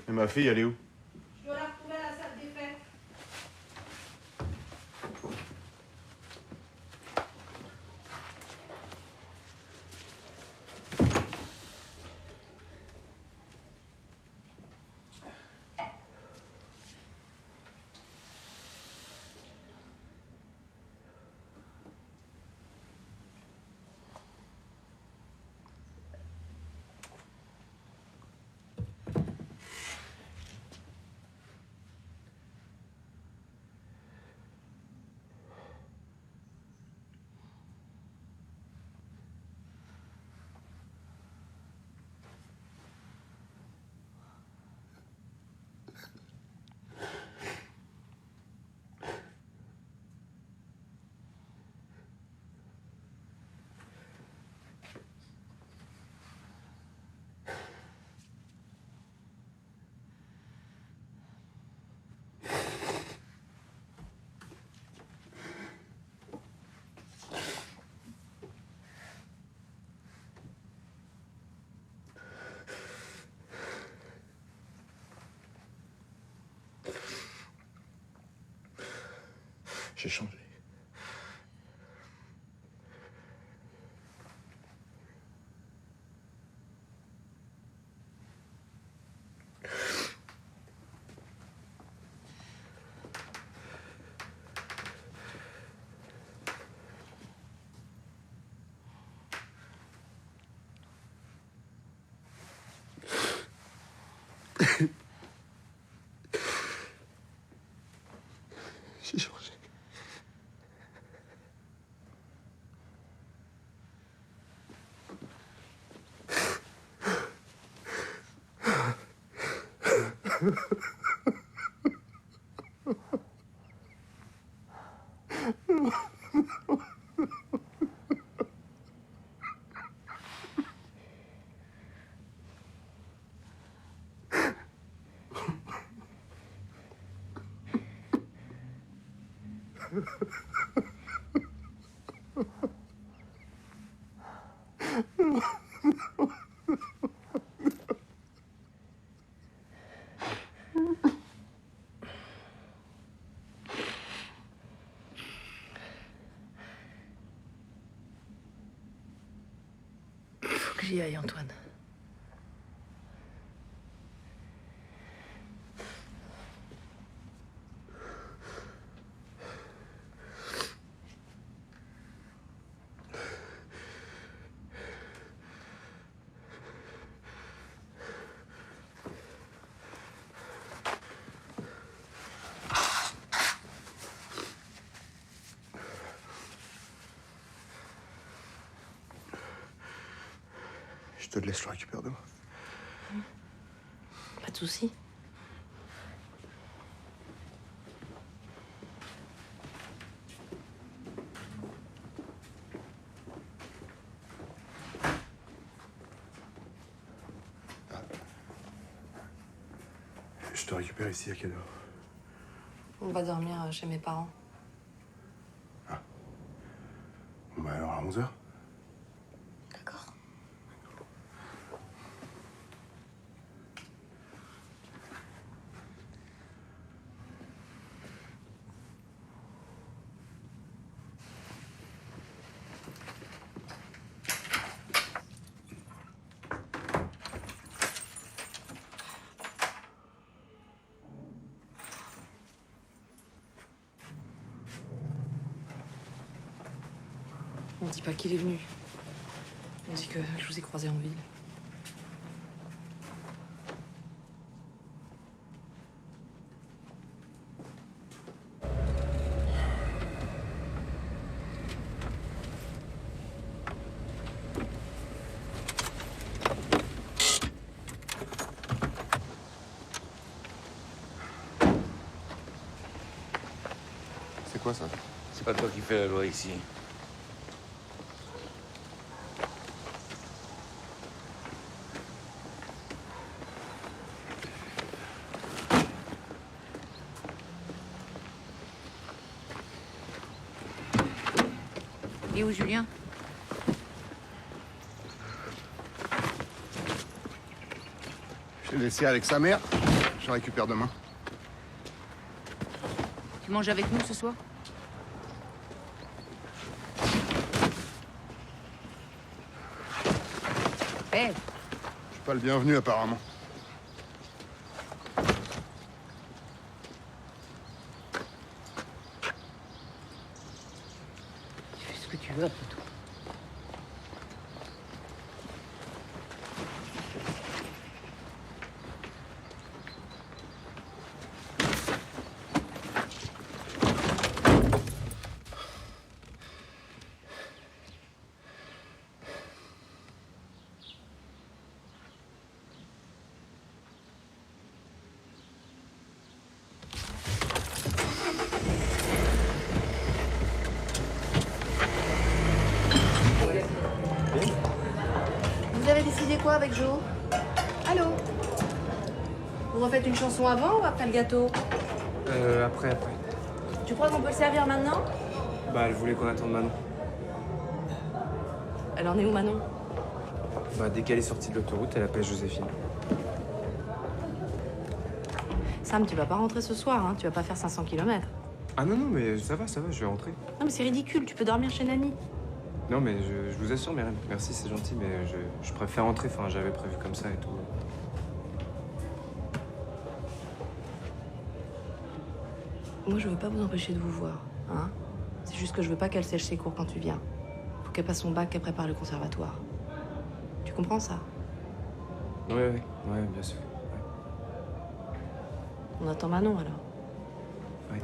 S5: Et ma fille, elle est où?
S15: Je dois la retrouver à la salle des fêtes.
S5: J'ai changé. J'ai changé.
S3: Faut que j'y aille, Antoine.
S5: Je te laisse le récupérer demain.
S3: Pas de souci.
S5: Je te récupère ici à quelle heure?
S3: On va dormir chez mes parents.
S5: Bon bah alors à 11h.
S3: D'accord. On dit pas qu'il est venu. On dit que je vous ai croisé en ville.
S12: quoi ça?
S11: C'est pas toi qui fais la loi ici.
S7: Et où Julien?
S12: Je l'ai laissé avec sa mère. Je le récupère demain.
S7: Tu manges avec nous ce soir? Hey.
S12: Je suis pas le bienvenu apparemment.
S7: Tu fais ce que tu veux après tout.
S3: Vous avez décidé quoi avec Jo? Allô? Vous refaites une chanson avant ou après le gâteau?
S16: Après.
S3: Tu crois qu'on peut le servir maintenant?
S16: Bah, elle voulait qu'on attende Manon.
S3: Elle en est où, Manon?
S16: Bah, dès qu'elle est sortie de l'autoroute, elle appelle Joséphine.
S3: Sam, tu vas pas rentrer ce soir, hein? Tu vas pas faire 500 km.
S16: Ah non, mais ça va, je vais rentrer.
S3: Non, mais c'est ridicule, tu peux dormir chez Nani.
S16: Non, mais je vous assure, Myriam, merci, c'est gentil, mais je préfère rentrer, enfin, j'avais prévu comme ça et tout.
S3: Moi, je veux pas vous empêcher de vous voir, hein? C'est juste que je veux pas qu'elle sèche ses cours quand tu viens. Faut qu'elle passe son bac, qu'elle prépare le conservatoire. Tu comprends ça?
S16: Ouais, bien sûr.
S3: On attend Manon, alors.
S16: Ouais.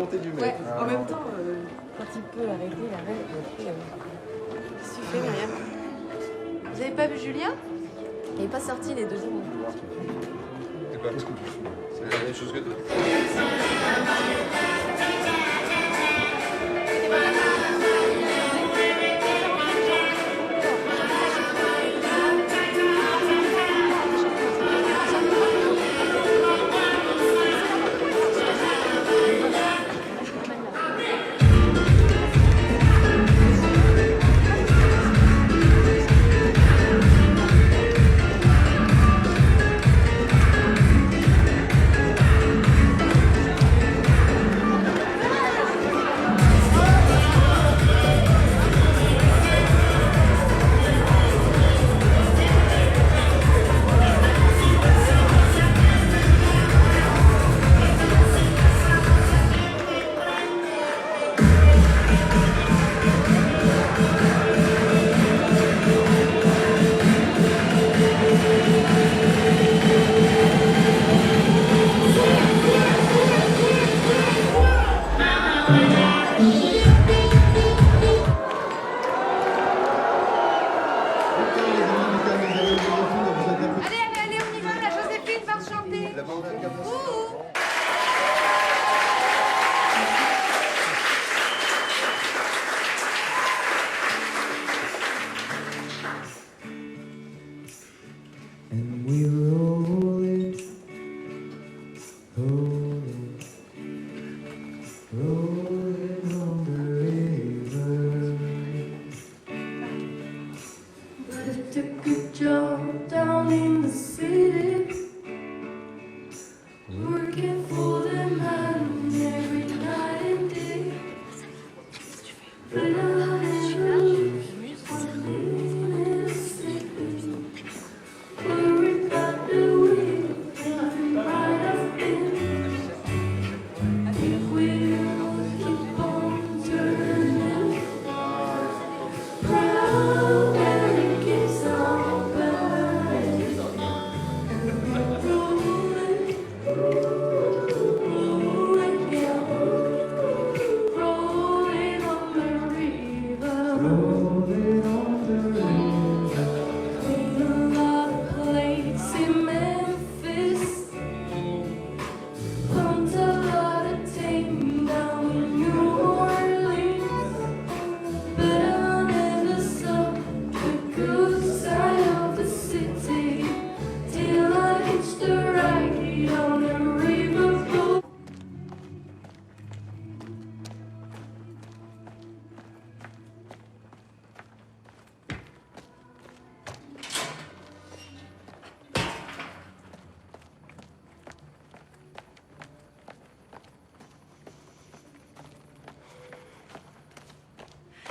S16: volonté du maître.
S3: Ouais, en même temps, quand il peut arrêter, il arrête. Qu'est-ce que tu fais, Myriam? Vous avez pas vu Julien? Il n'est pas sorti les 2 jours.
S16: C'est quoi? C'est la même chose que toi.
S15: Allez, on y va, la Joséphine va chanter.
S17: And we roll it, roll it, roll it on the river. But I took a job down in the city, working for them and every night and day. But I never in a city. Worried about the way that might have been. If we'll keep on turning round and it keeps on burning, and we're rolling, rolling, yeah, rolling on the river, rolling on the river. In a lot of places in Memphis, pumped a lot of tame down in New Orleans, but I never saw the good side of the city till I hitched a ride on the riverboat.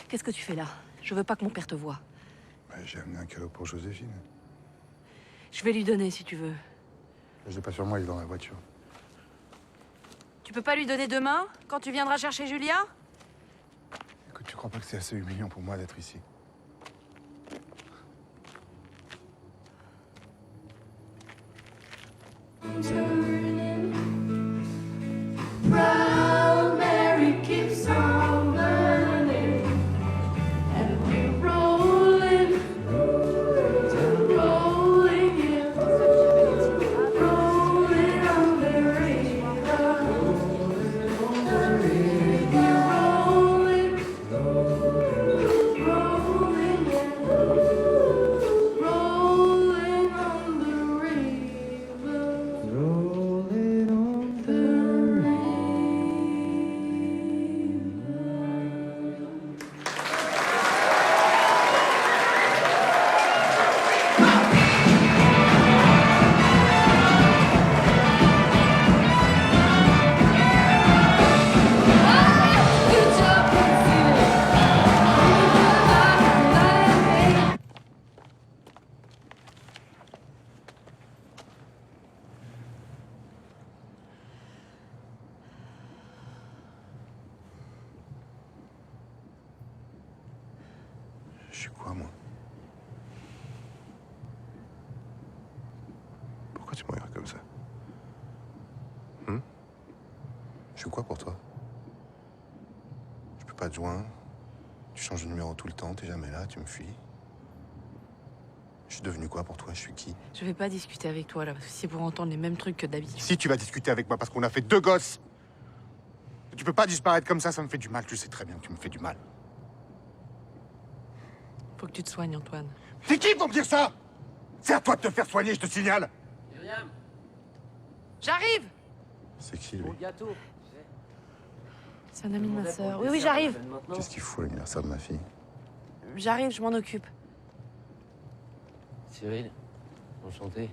S3: Qu'est-ce que tu fais là? Je veux pas que mon père te voie.
S12: Bah, j'ai amené un cadeau pour Joséphine.
S3: Je vais lui donner si tu veux.
S12: Je l'ai pas sur moi, il est dans la voiture.
S3: Tu peux pas lui donner demain, quand tu viendras chercher Julien?
S12: Écoute, tu crois pas que c'est assez humiliant pour moi d'être ici?
S17: Proud Mary keeps on burning, and we're rolling, rolling, yeah, rolling on the river, rolling, rolling, yeah, rolling on the river, rolling on the river. Good job,
S12: Je suis quoi, moi? Pourquoi tu me regardes comme ça? Je suis quoi pour toi? pas de joint. Tu changes de numéro tout le temps, t'es jamais là, tu me fuis. Je suis devenu quoi pour toi? Je suis qui?
S3: Je vais pas discuter avec toi là, parce que c'est pour entendre les mêmes trucs que d'habitude.
S5: Si tu vas discuter avec moi parce qu'on a fait 2 gosses. Tu peux pas disparaître comme ça me fait du mal. Tu sais très bien que tu me fais du mal.
S3: Faut que tu te soignes, Antoine.
S5: C'est qui pour me dire ça? C'est à toi de te faire soigner, je te signale.
S7: Myriam,
S3: J'arrive!
S12: C'est qui, lui?
S7: pour le gâteau.
S3: C'est un ami de ma sœur. Oui,
S7: Oui,
S3: oui, j'arrive.
S12: Qu'est-ce qu'il fout à l'anniversaire de ma fille?
S3: J'arrive, je m'en occupe.
S6: Cyril, enchanté.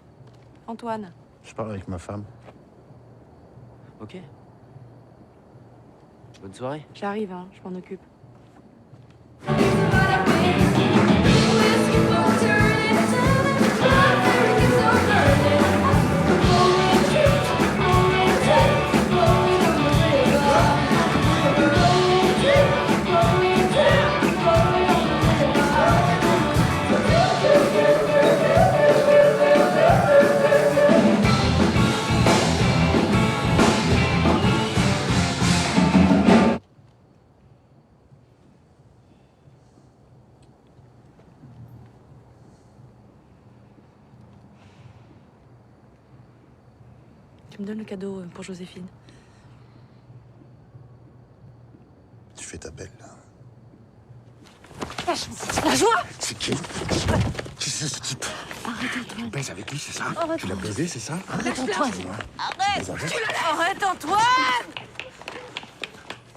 S3: Antoine.
S12: Je parle avec ma femme.
S6: Ok. Bonne soirée.
S3: J'arrive, hein, je m'en occupe. Tu me donnes le cadeau pour Joséphine.
S12: Tu fais ta belle, là.
S3: La joie!
S5: C'est qui? Qui c'est ce type?
S3: Arrête,
S5: Tu
S3: Antoine.
S5: baises avec lui, c'est ça?
S3: Arrête.
S5: Tu l'as baisé, c'est ça?
S3: Arrête, Antoine.
S5: Arrête!
S3: Arrête, Antoine!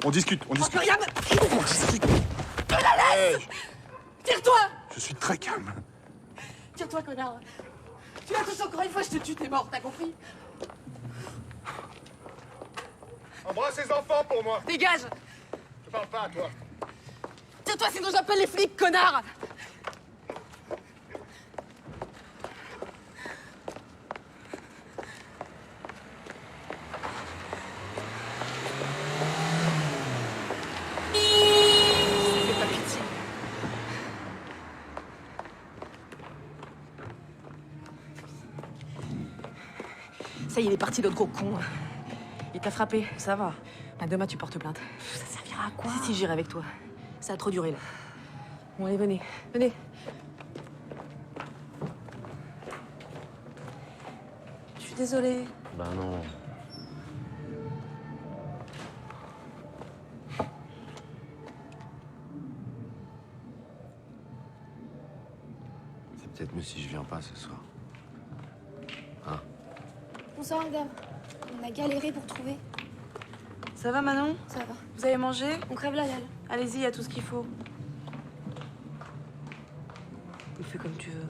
S5: On discute, on discute.
S3: Myriam!
S5: On discute.
S3: Que la laisse! Tire-toi!
S5: Je suis très calme.
S3: Tire-toi, connard! Tu la touches encore une fois, je te tue, t'es mort, t'as compris?
S5: Embrasse les enfants pour moi.
S3: Dégage!
S5: Je parle pas à toi.
S3: Tire-toi, sinon j'appelle les flics, connard! Fais pas pitié. Ça y est, il est parti, l'autre gros con. Il t'a frappé, ça va. Bah, demain, tu portes plainte. Ça servira à quoi? Si, j'irai avec toi. Ça a trop duré, là. Bon, allez, venez. Venez. Je suis désolée.
S6: Bah non. C'est peut-être mieux si je viens pas ce soir. Hein?
S10: Bonsoir, madame. On a galéré pour trouver.
S3: Ça va, Manon?
S10: Ça va.
S3: Vous avez mangé?
S10: On crève la dalle.
S3: Allez-y, il y a tout ce qu'il faut. Fais comme tu veux.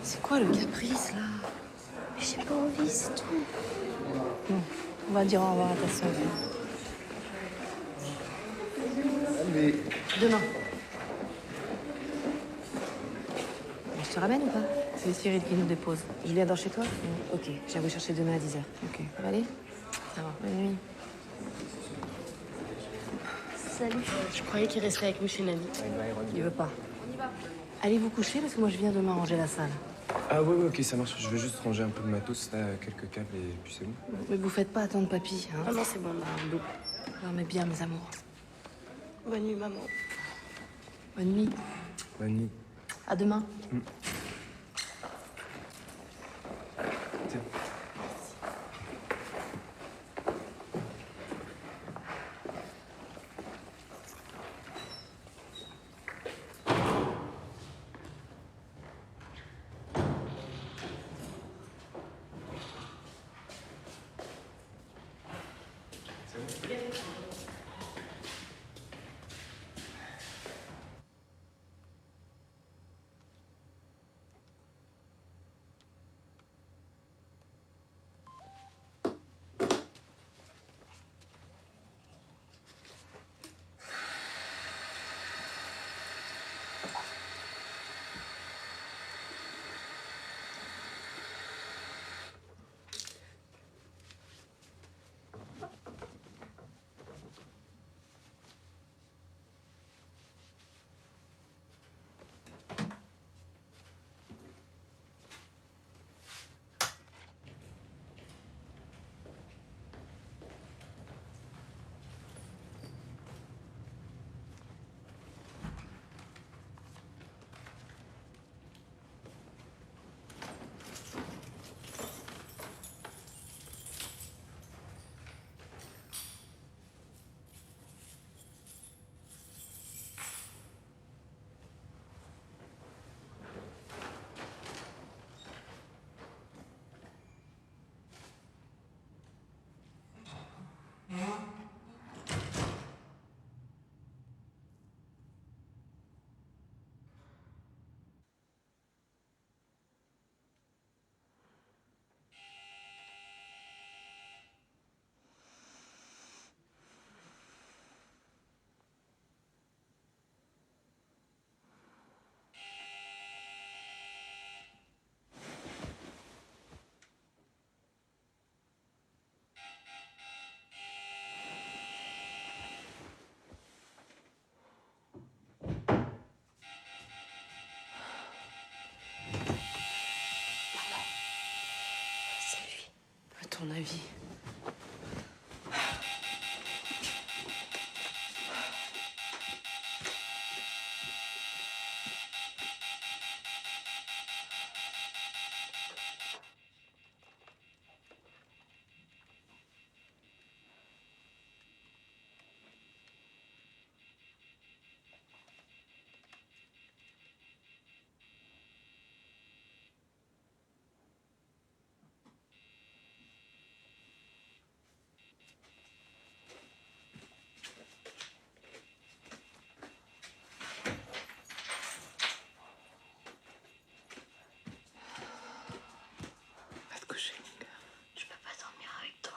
S3: C'est quoi le caprice là?
S10: Mais j'ai pas envie, c'est tout.
S3: Bon, on va dire au revoir à ta soeur.
S13: Mais
S3: Demain. Je te ramène ou pas? C'est Cyril qui nous dépose. Je viens dans chez toi? Ok, je viens vous chercher demain à 10h. Ok, ça va aller? Ça va, bonne nuit.
S10: Salut.
S3: Je croyais qu'il resterait avec nous chez Nani. Il veut pas. Allez vous coucher parce que moi je viens demain ranger la salle.
S16: Ah ouais, ok, ça marche. Je vais juste ranger un peu de matos, là, quelques câbles et puis c'est bon.
S3: Mais vous faites pas attendre papy, hein?
S10: Ah non, c'est bon, là.
S3: Dormez bien, mes amours.
S10: Bonne nuit, maman.
S3: Bonne nuit.
S16: Bonne nuit.
S3: À demain.
S16: Tiens.
S3: vie. Va te coucher, mon cœur.
S10: Je peux pas dormir avec toi.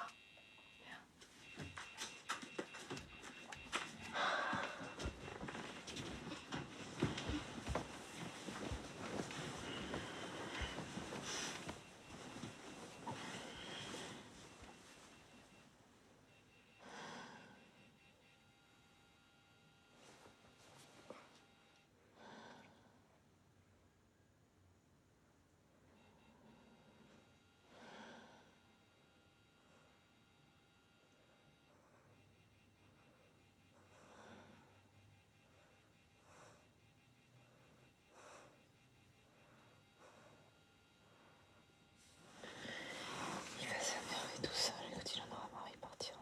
S3: Il va s'énerver tout seul et quand il en aura marre, il partira.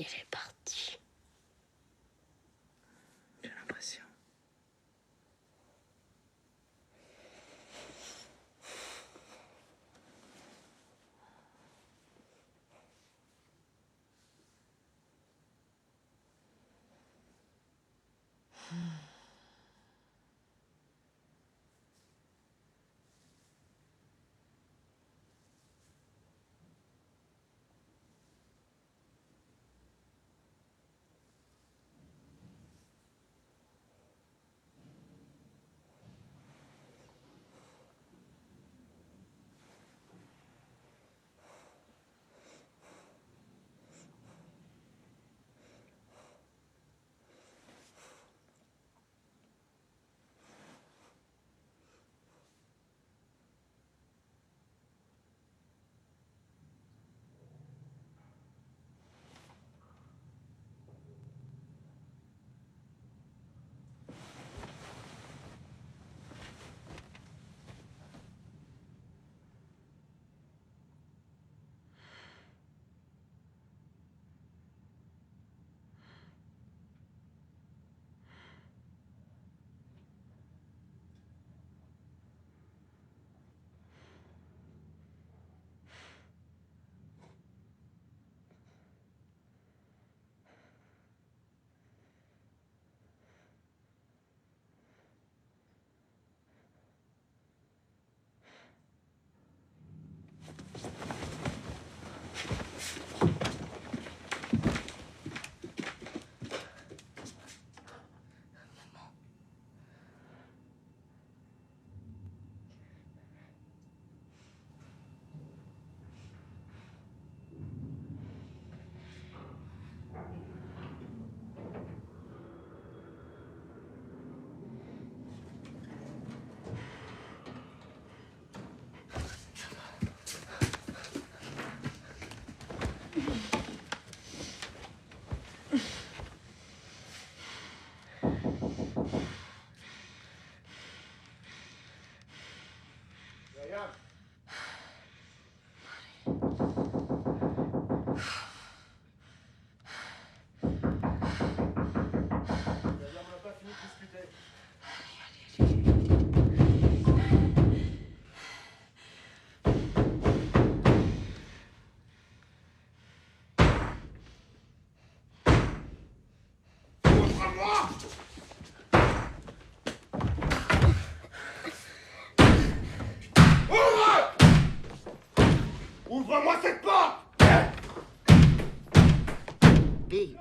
S10: Il est parti.
S3: J'ai l'impression.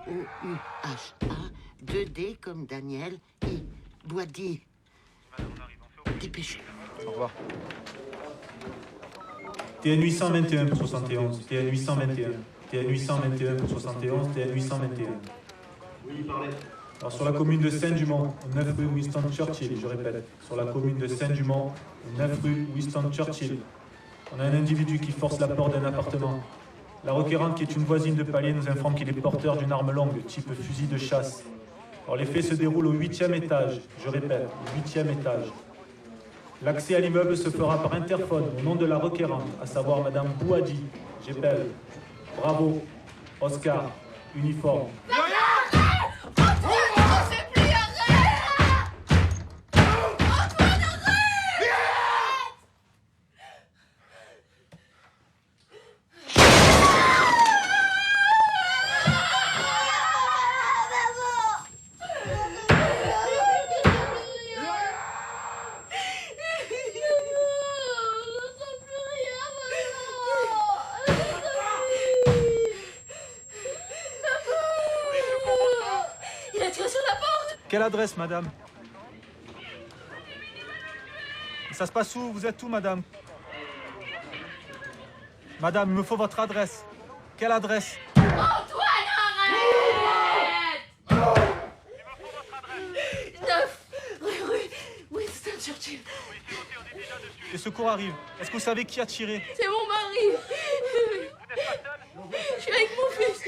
S18: D-O-U-H-A, 2D comme Daniel, I. Boisdier. Dépêchez.
S16: Au revoir.
S19: TN 821 pour 71, TN 821, TN 821 pour 71, TN 821. Oui, parlez. Alors sur la commune de Saint-Dumont, au 9 rue Winston Churchill, je répète, sur la commune de Saint-Dumont, au 9 rue Winston Churchill, on a un individu qui force la porte d'un appartement. La requérante, qui est une voisine de palier, nous informe qu'il est porteur d'une arme longue, type fusil de chasse. Alors les faits se déroulent au 8e étage, je répète, au 8e étage. L'accès à l'immeuble se fera par interphone au nom de la requérante, à savoir Madame Bouhadji, j'appelle. Bravo, Oscar, uniforme. Quelle adresse, madame? Ça se passe où? Vous êtes où, madame? Madame, il me faut votre adresse. Quelle adresse?
S17: Antoine, arrête! 9 rue Winston Churchill.
S19: Les secours arrivent. Est-ce que vous savez qui a tiré?
S17: C'est mon mari. Je suis avec mon fils.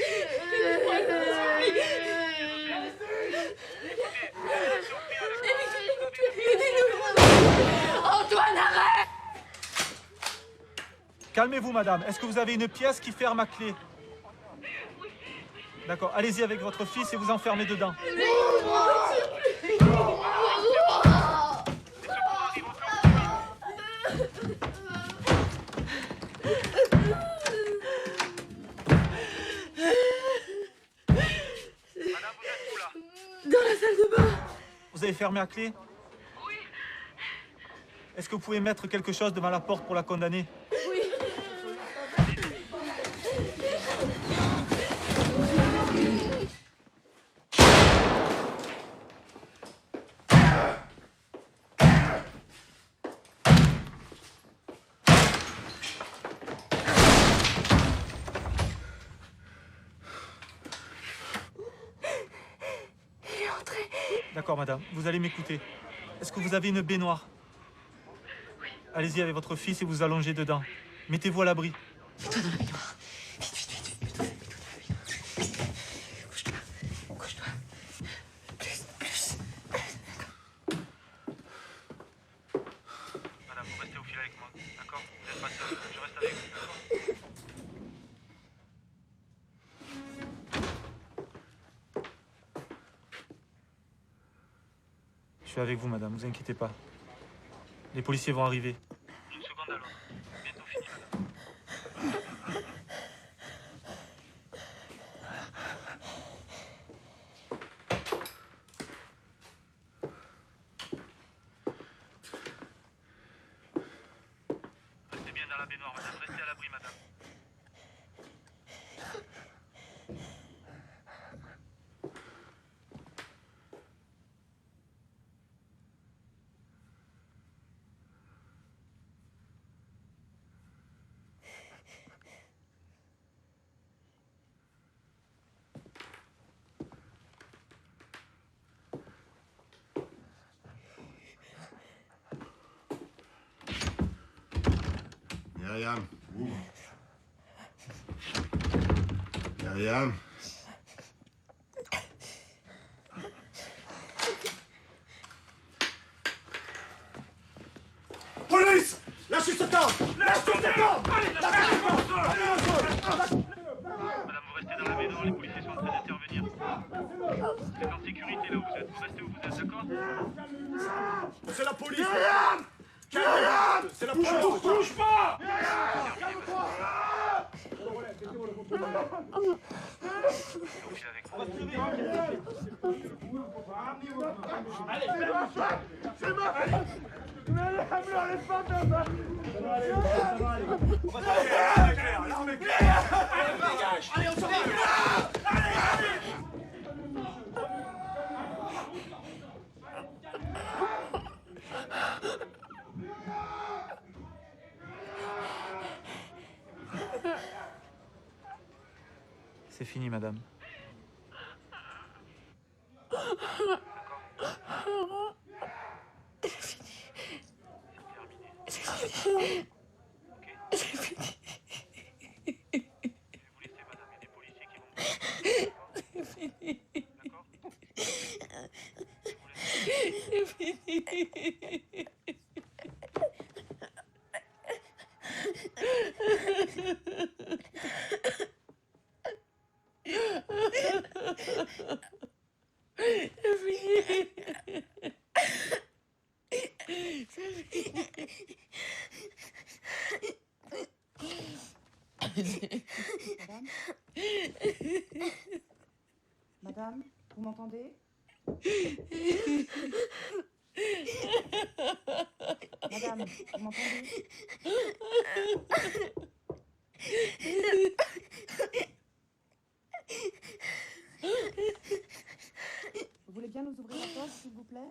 S17: Antoine, arrête!
S19: Calmez-vous, madame. Est-ce que vous avez une pièce qui ferme à clé? D'accord. Allez-y avec votre fils et vous enfermez dedans.
S17: Dans la salle de bain.
S19: Vous avez fermé à clé?
S17: Oui.
S19: Est-ce que vous pouvez mettre quelque chose devant la porte pour la condamner?
S17: Oui. Il est entré.
S19: D'accord, madame. Vous allez m'écouter. Est-ce que vous avez une baignoire?
S17: Oui.
S19: Allez-y avec votre fils et vous allongez dedans. Mettez-vous à l'abri.
S17: Mets-toi dans la baignoire. Vite, vite, vite, vite. Mets-toi dans la baignoire. Couche-toi. Couche-toi. Plus.
S19: Madame, vous restez au fil avec moi. D'accord? Vous n'êtes pas seul. Je reste avec vous. D'accord? Je suis avec vous, madame. Vous inquiétez pas. Les policiers vont arriver. Une seconde alors. Bientôt fini, madame. Restez bien dans la baignoire, madame. Restez à l'abri, madame.
S5: Myriam, ouvre. Myriam.
S13: Police! Lâchez ce temps! Lâchez ce temps!
S19: Madame, vous restez dans la baignoire, les policiers sont en train d'intervenir. Vous êtes en sécurité là où vous êtes. Vous restez où vous êtes, d'accord?
S13: C'est la police! Myriam! Calme-toi! C'est la police! Touche pas!
S17: Allez, c'est ma fille! Mais laisse pas faire ça! Ça va aller, ça va aller. On va se faire, l'arme est claire! Allez, on s'en va! Allez!
S19: C'est fini, madame.
S4: Madame Madame, vous m'entendez? Madame, vous m'entendez? Vous voulez bien nous ouvrir la porte, s'il vous plaît?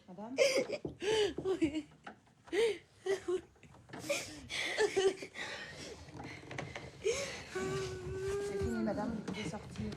S4: Madame?
S17: Oui.
S4: C'est fini, madame, vous pouvez sortir.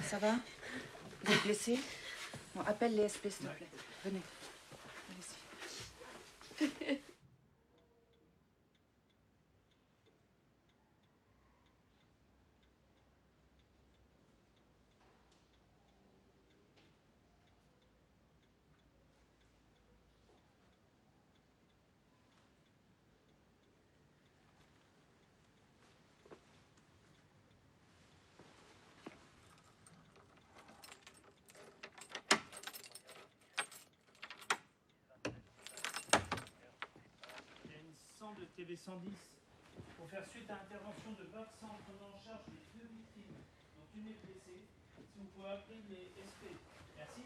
S4: Ça va? Vous êtes blessé? Bon, appelle les SP, s'il te plaît. Venez. Allez-y.
S19: De TV 110 pour faire suite à l'intervention de vaccins prenant en charge les 2 victimes dont une est blessée. Si vous pouvez appeler les SP. Merci.